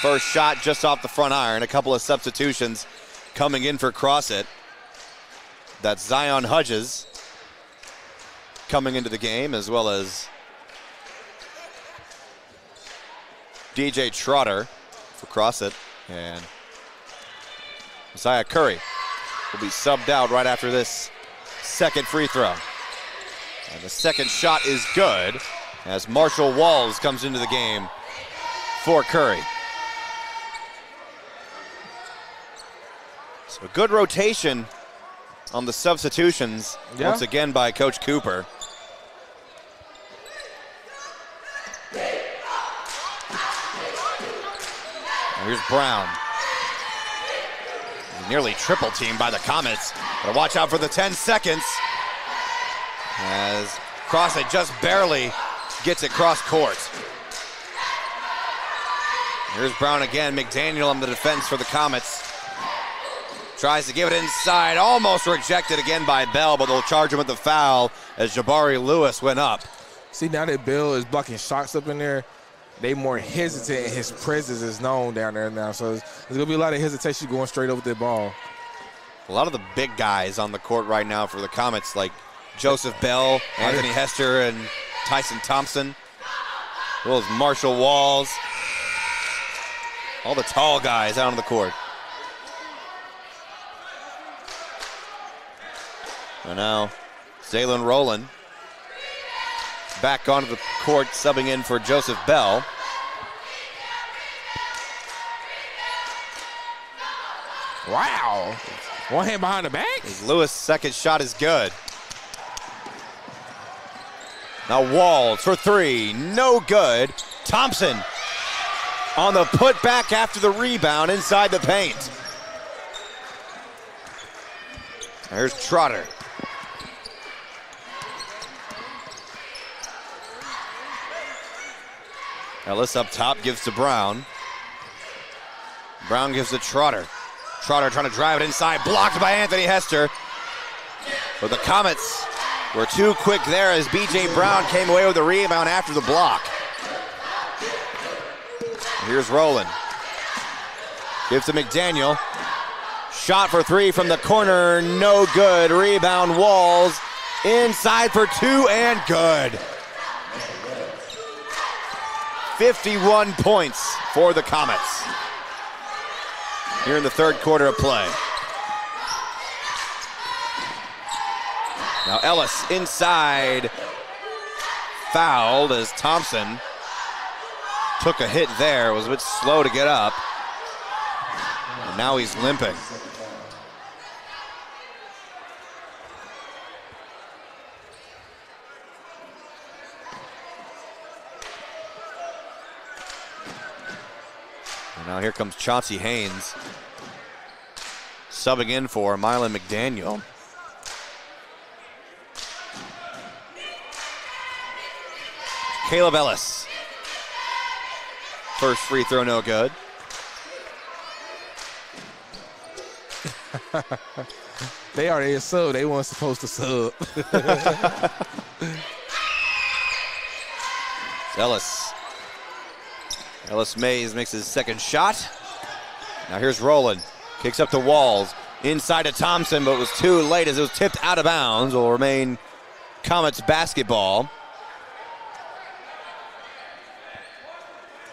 First shot just off the front iron. A couple of substitutions coming in for Crossett. That's Zion Hudges coming into the game, as well as DJ Trotter for Crossett. And Messiah Curry will be subbed out right after this second free throw. And the second shot is good as Marshall Walls comes into the game for Curry. So a good rotation on the substitutions once again by Coach Cooper. Here's Brown. Nearly triple teamed by the Comets. But watch out for the 10 seconds as Crossett just barely gets it cross court. Here's Brown again. McDaniel on the defense for the Comets. Tries to give it inside. Almost rejected again by Bell, but they'll charge him with the foul as Jabari Lewis went up. See, now that Bill is blocking shots up in there, they more hesitant, and his presence is known down there now. So there's going to be a lot of hesitation going straight over the ball. A lot of the big guys on the court right now for the Comets, like Joseph Bell, Anthony Hester, and Tyson Thompson, as well as Marshall Walls. All the tall guys out on the court. And now Zaylen Rowland back onto the court, subbing in for Joseph Bell. Wow. One hand behind the back. Lewis' second shot is good. Now Walls for three, no good. Thompson on the putback after the rebound inside the paint. There's Trotter. Ellis up top, gives to Brown. Brown gives to Trotter. Trotter trying to drive it inside, blocked by Anthony Hester. But the Comets were too quick there as B.J. Brown came away with the rebound after the block. Here's Rowland. Gives to McDaniel. Shot for three from the corner, no good. Rebound Walls, inside for two and good. 51 points for the Comets here in the third quarter of play. Now Ellis inside, fouled as Thompson took a hit there, was a bit slow to get up. And now he's limping. Now here comes Chauncey Haynes, subbing in for Mylan McDaniel. Caleb Ellis. First free throw, no good. They already a sub. They weren't supposed to sub. Ellis Mays makes his second shot. Now here's Rowland. Kicks up to Walls. Inside to Thompson, but it was too late as it was tipped out of bounds. Will remain Comets basketball.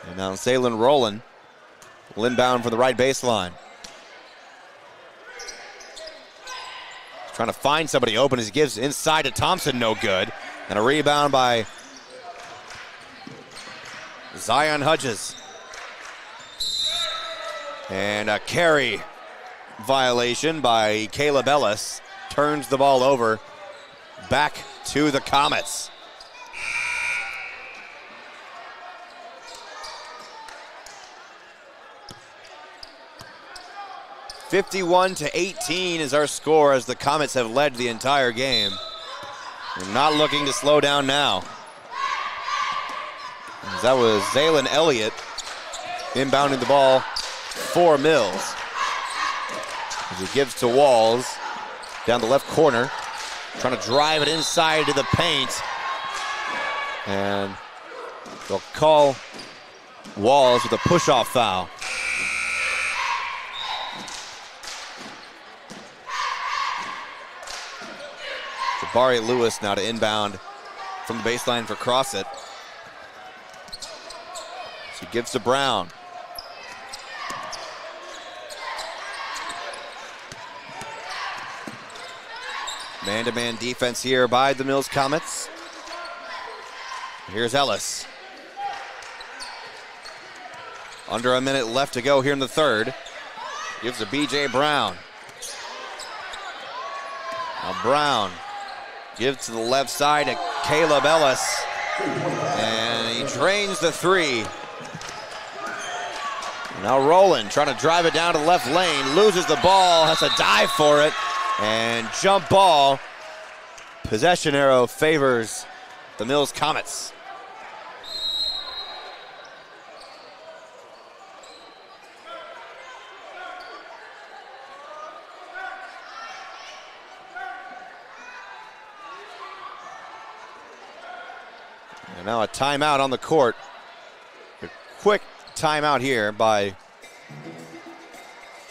And now Zaylen Rowland will inbound for the right baseline. Trying to find somebody open as he gives inside to Thompson, no good. And a rebound by Zion Hudges. And a carry violation by Caleb Ellis. Turns the ball over back to the Comets. (51-18) is our score as the Comets have led the entire game. They're not looking to slow down now. That was Zaylen Elliott inbounding the ball for Mills. As he gives to Walls down the left corner, trying to drive it inside to the paint. And they'll call Walls with a push-off foul. Jabari Lewis now to inbound from the baseline for Crossett. She gives to Brown. Man-to-man defense here by the Mills Comets. Here's Ellis. Under a minute left to go here in the third. Gives to B.J. Brown. Now Brown gives to the left side to Caleb Ellis. And he drains the three. Now Rowland trying to drive it down to the left lane. Loses the ball, has to dive for it. And jump ball. Possession arrow favors the Mills Comets. And now a timeout on the court. A quick timeout here by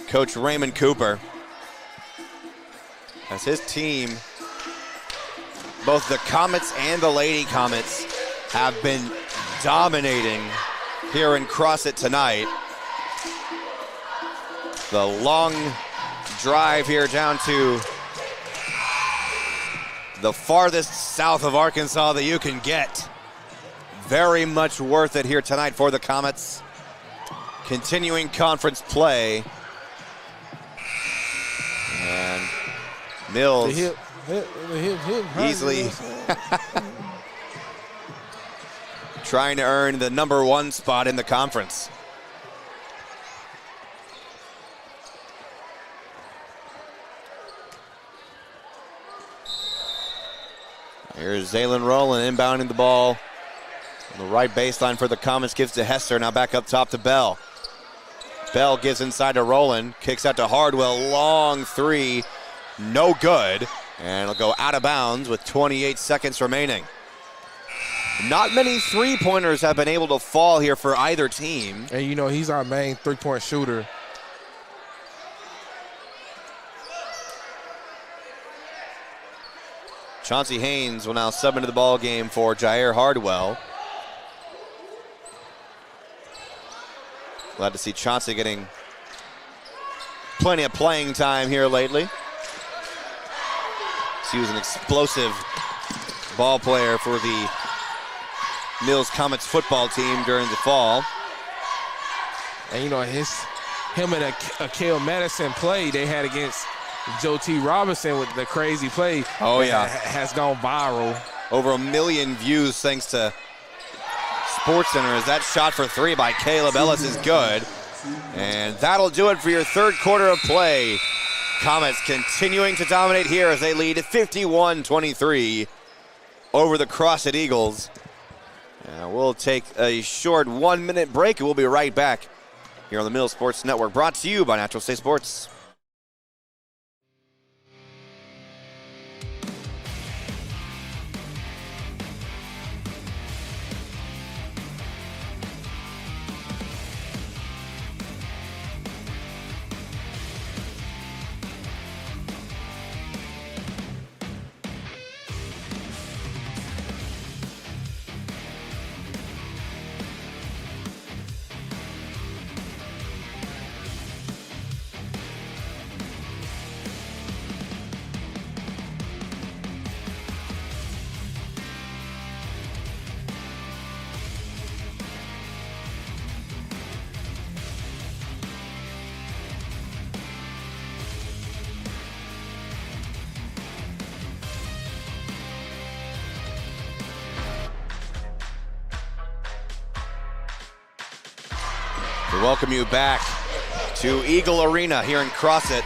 Coach Raymond Cooper. As his team, both the Comets and the Lady Comets, have been dominating here in Crossett tonight. The long drive here down to the farthest south of Arkansas that you can get. Very much worth it here tonight for the Comets. Continuing conference play. And Mills easily trying to earn the number one spot in the conference. Here's Zaylin Rowland inbounding the ball. On the right baseline for the Comets, gives to Hester, now back up top to Bell. Bell gives inside to Rowland, kicks out to Hardwell, long three, no good, and it'll go out of bounds with 28 seconds remaining. Not many three-pointers have been able to fall here for either team. And you know, he's our main three-point shooter. Chauncey Haynes will now sub into the ball game for Jair Hardwell. Glad to see Chauncey getting plenty of playing time here lately. He was an explosive ball player for the Mills Comets football team during the fall. And you know, him and Akale Madison play they had against Joe T. Robinson with the crazy play. Oh yeah, has gone viral. Over 1 million views thanks to SportsCenter, as that shot for three by Caleb Ellis is good. And that'll do it for your third quarter of play. Comets continuing to dominate here as they lead 51-23 over the Crossett Eagles. And we'll take a short 1 minute break and we'll be right back here on the Mills Sports Network, brought to you by Natural State Sports. We welcome you back to Eagle Arena here in Crossett.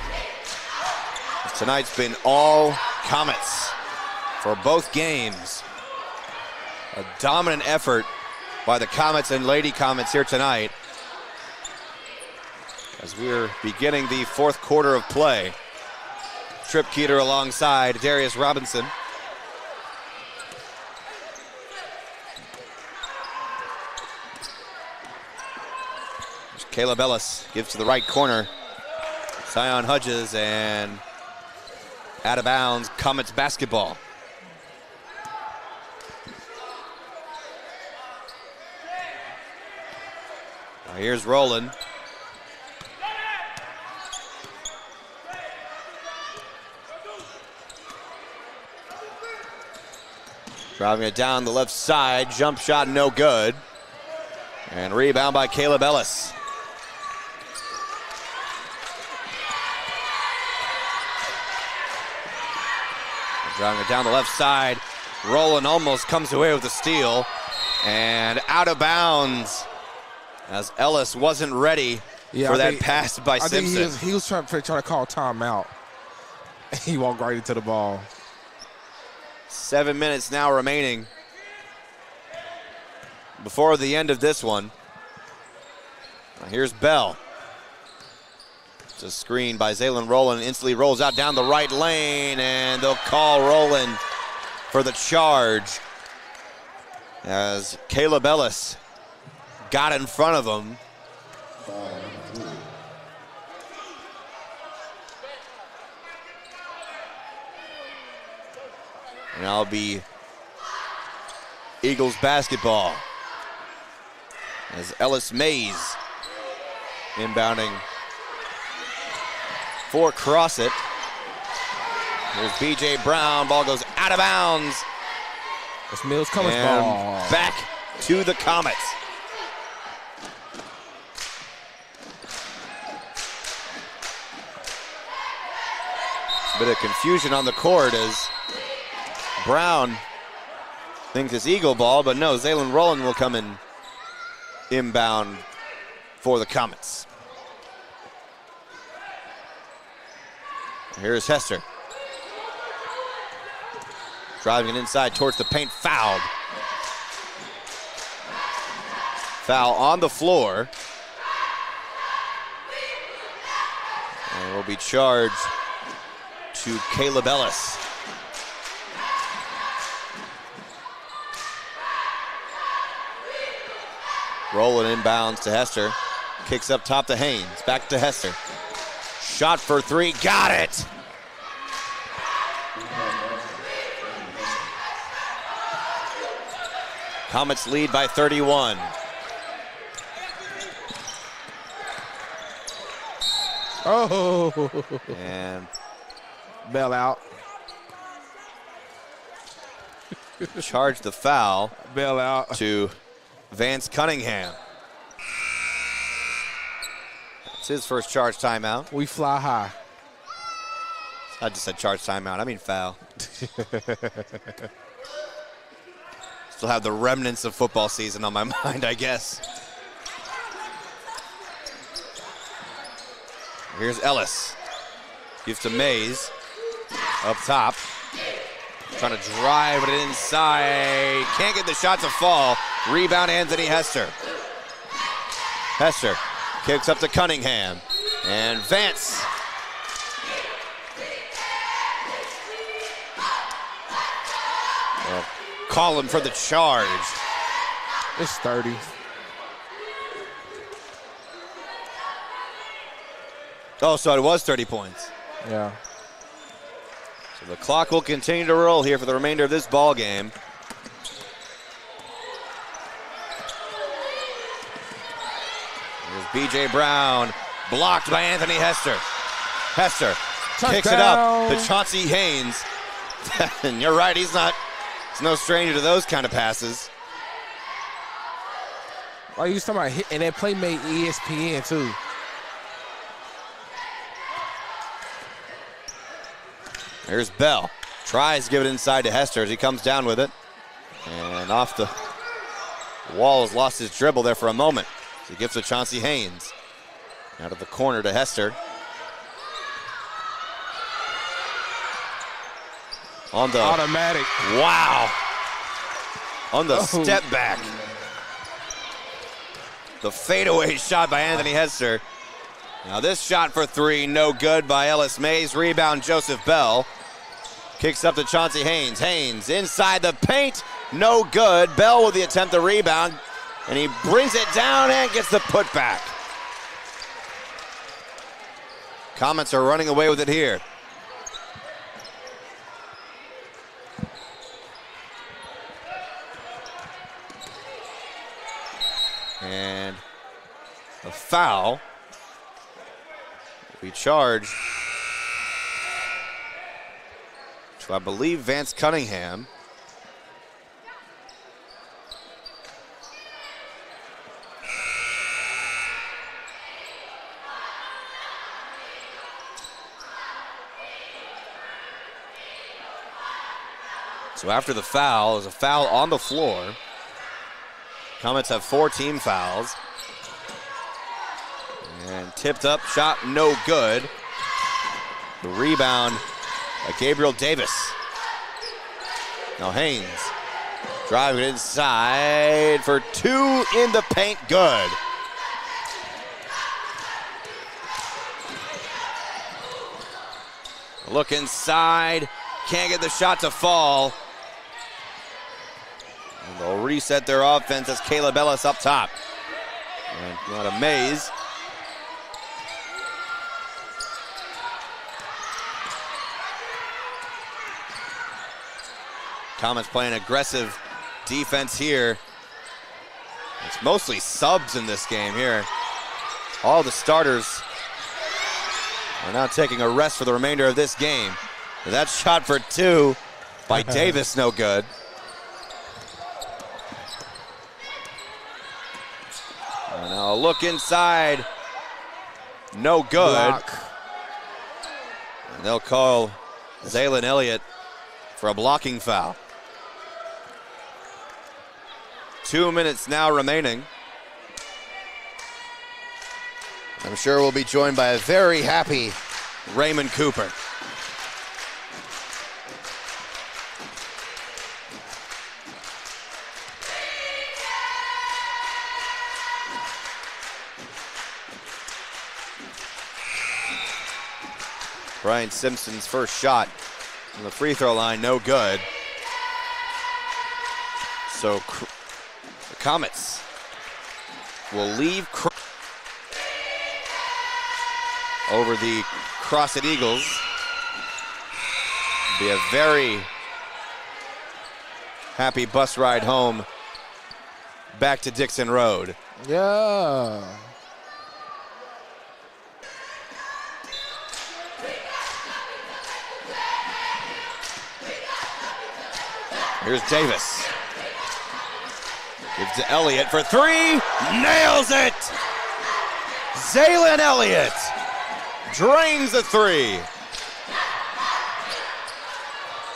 Tonight's been all Comets for both games. A dominant effort by the Comets and Lady Comets here tonight as we're beginning the fourth quarter of play. Trip Keeter alongside Darius Robinson. Caleb Ellis gives to the right corner. Zion Hudges, and out of bounds, Comets basketball. Now here's Rowland. Driving it down the left side, jump shot no good. And rebound by Caleb Ellis. Driving it down the left side. Rowland almost comes away with a steal. And out of bounds as Ellis wasn't ready for that pass by Simpson. I think he was trying to call timeout. He walked right into the ball. 7 minutes now remaining before the end of this one. Now here's Bell. It's a screen by Zaylen Rowland. Instantly rolls out down the right lane, and they'll call Rowland for the charge as Caleb Ellis got in front of him. And that'll be Eagles basketball as Ellis Mays inbounding for Crossett. Here's B.J. Brown. Ball goes out of bounds. It's Mills Comets and ball. Back to the Comets. A bit of confusion on the court as Brown thinks it's Eagle ball, but no, Zaylen Rowland will come in inbound for the Comets. Here's Hester. Driving it inside towards the paint, fouled. Foul on the floor. And will be charged to Caleb Ellis. Rowland inbounds to Hester. Kicks up top to Haynes. Back to Hester. Shot for three. Got it! Comets lead by 31. Oh! And Bell out. charge the foul. Bell out. To Vance Cunningham. It's his first charge timeout. We fly high. I just said charge timeout. I mean foul. Still have the remnants of football season on my mind, I guess. Here's Ellis. Gives to Mays. Up top. Trying to drive it inside. Can't get the shot to fall. Rebound Anthony Hester. Hester kicks up to Cunningham. And Vance. Well, calling for the charge. It's 30. Oh, so it was 30 points. Yeah. So the clock will continue to roll here for the remainder of this ball game. Here's B.J. Brown, blocked by Anthony Hester. Hester kicks it up to Chauncey Haynes. And you're right, he's no stranger to those kind of passes. Oh, you was talking about and that play made ESPN too. Here's Bell. Tries to give it inside to Hester as he comes down with it. And off the wall, has lost his dribble there for a moment. So he gives to Chauncey Haynes. Out of the corner to Hester. On the automatic. Wow. On the step back. The fadeaway shot by Anthony Hester. Now this shot for three, no good by Ellis Mays. Rebound, Joseph Bell. Kicks up to Chauncey Haynes. Haynes inside the paint, no good. Bell with the attempt to rebound, and he brings it down and gets the putback. Comets are running away with it here. And a foul. We charge to, I believe, Vance Cunningham. So after the foul, there's a foul on the floor. Comets have 4 team fouls. And tipped up, shot no good. The rebound by Gabriel Davis. Now Haynes driving inside for 2 in the paint, good. Look inside, can't get the shot to fall. And they'll reset their offense as Caleb Ellis up top. And not a Mays. Comets playing aggressive defense here. It's mostly subs in this game here. All the starters are now taking a rest for the remainder of this game. That shot for 2 by Davis, no good. And now a look inside, no good. Block. And they'll call Zaylen Elliott for a blocking foul. 2 minutes now remaining. I'm sure we'll be joined by a very happy Raymond Cooper. Brian Simpson's first shot from the free throw line, no good. So the Comets will leave over the Crossett Eagles. Be a very happy bus ride home back to Dixon Road. Yeah. Here's Davis. Gives to Elliott for 3. Nails it! Zaylen Elliott drains the 3.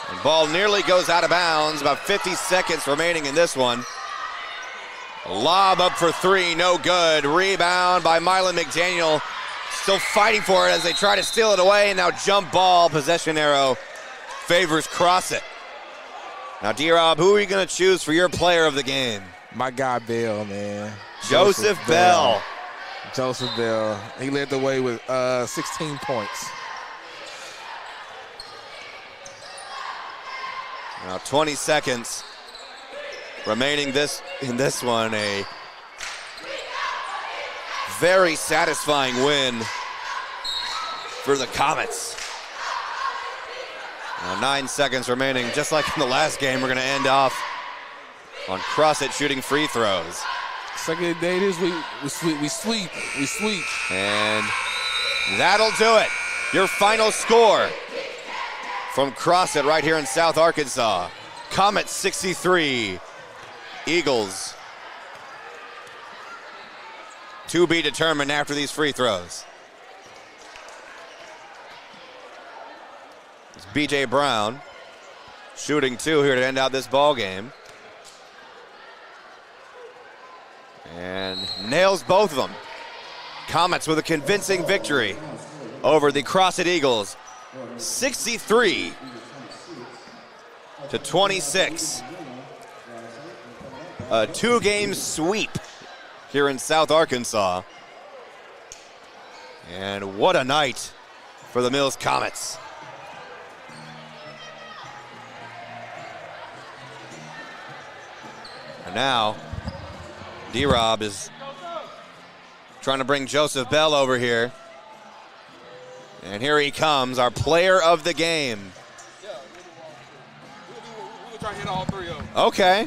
And ball nearly goes out of bounds. About 50 seconds remaining in this one. Lob up for 3, no good. Rebound by Mylan McDaniel. Still fighting for it as they try to steal it away. And now jump ball, possession arrow favors Crossett. Now, D-Rob, who are you going to choose for your player of the game? My guy, Bell, man. Joseph Bell. Joseph Bell. He led the way with 16 points. Now 20 seconds remaining in this one. A very satisfying win for the Comets. Now 9 seconds remaining. Just like in the last game, we're going to end off on Crossett shooting free throws. Second day this week, we sweep. And that'll do it. Your final score from Crossett right here in South Arkansas. Comets 63, Eagles to be determined after these free throws. It's B.J. Brown shooting 2 here to end out this ball game. And nails both of them. Comets with a convincing victory over the Crossett Eagles. 63-26. A 2-game sweep here in South Arkansas. And what a night for the Mills Comets. And now, D-Rob is trying to bring Joseph Bell over here. And here he comes, our player of the game. We'll try to hit all three of them. Okay.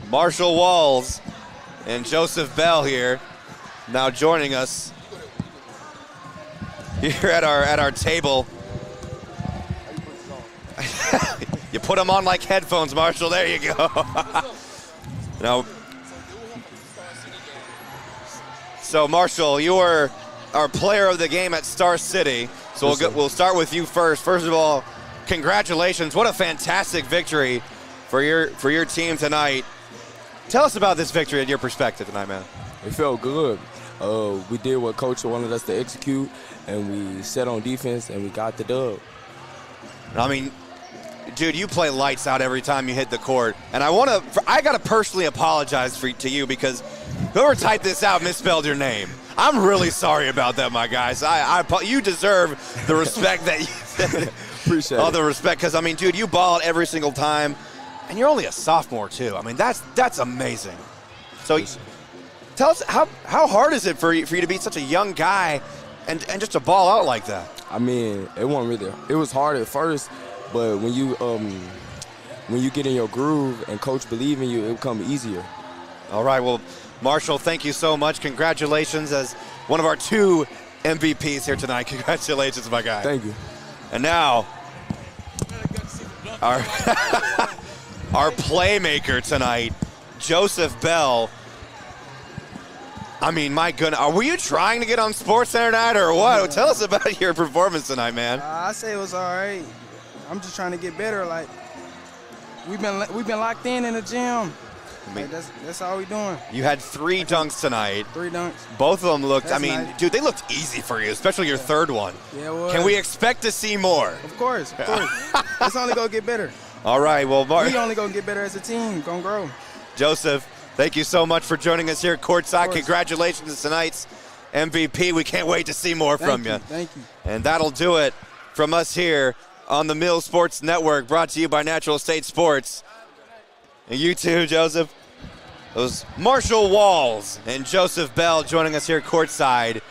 Marshall Walls and Joseph Bball here, now joining us here at our table. You put them on like headphones, Marshall. There you go. Now, so Marshall, you are our player of the game at Star City. So we'll start with you first. First of all, congratulations! What a fantastic victory for your team tonight. Tell us about this victory and your perspective tonight, man. It felt good. We did what Coach wanted us to execute, and we set on defense, and we got the dub. I mean, dude, you play lights out every time you hit the court, and I gotta personally apologize to you because whoever typed this out misspelled your name. I'm really sorry about that, my guys. You deserve the respect that you appreciate all the respect, because I mean, dude, you ball it every single time, and you're only a sophomore too. I mean, that's amazing. So, tell us how hard is it for you to be such a young guy and just to ball out like that? I mean, it wasn't really. It was hard at first, but when you get in your groove and coach believe in you, it become easier. All right, well, Marshall, thank you so much. Congratulations as one of our 2 MVPs here tonight. Congratulations, my guy. Thank you. And now, our playmaker tonight, Joseph Bball. I mean, my goodness, were you trying to get on SportsCenter tonight or what? Tell us about your performance tonight, man. I say it was all right. I'm just trying to get better. Like we've been locked in the gym. I mean, like that's all we doing. You had 3 dunks tonight. 3 dunks. Both of them looked. That's I mean, nice. dude, they looked easy for you, especially your third one. Yeah, it was. Can we expect to see more? Of course. It's only gonna get better. All right, well, We only gonna get better as a team. Gonna grow. Joseph, thank you so much for joining us here courtside. Congratulations to tonight's MVP. We can't wait to see more from you. Thank you. And that'll do it from us here on the Mill Sports Network, brought to you by Natural State Sports. And you too, Joseph. Those Marshall Walls and Joseph Bball joining us here courtside.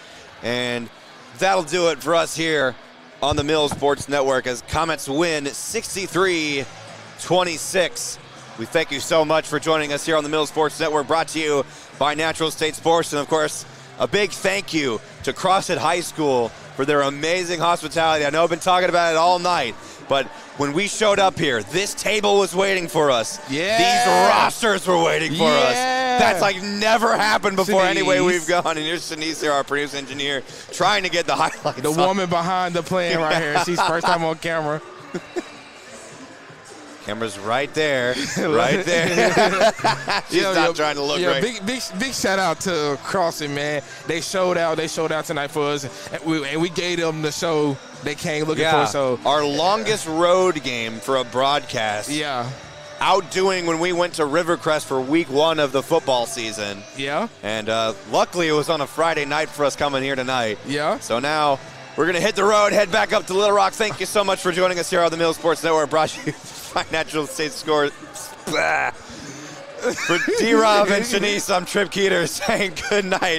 And that'll do it for us here on the Mill Sports Network as Comets win 63-26. We thank you so much for joining us here on the Mill Sports Network, brought to you by Natural State Sports. And, of course, a big thank you to Crossett High School for their amazing hospitality. I know I've been talking about it all night, but when we showed up here, this table was waiting for us. Yeah. These rosters were waiting for us. That's like never happened before Shanice. any way we've gone. And here's Shanice here, our producer engineer, trying to get the highlights. The woman behind the plan right here. She's first time on camera. Camera's right there, right there. She's not trying to look right. Big shout out to Crossett, man. They showed out tonight for us, and we gave them the show they came looking for. So our longest road game for a broadcast. Yeah. Outdoing when we went to Rivercrest for week 1 of the football season. Yeah. And luckily it was on a Friday night for us coming here tonight. Yeah. So now we're going to hit the road, head back up to Little Rock. Thank you so much for joining us here on the Mill Sports Network. Brought to you by Natural State Scores. For D-Rob and Shanice, I'm Trip Keeter saying good night.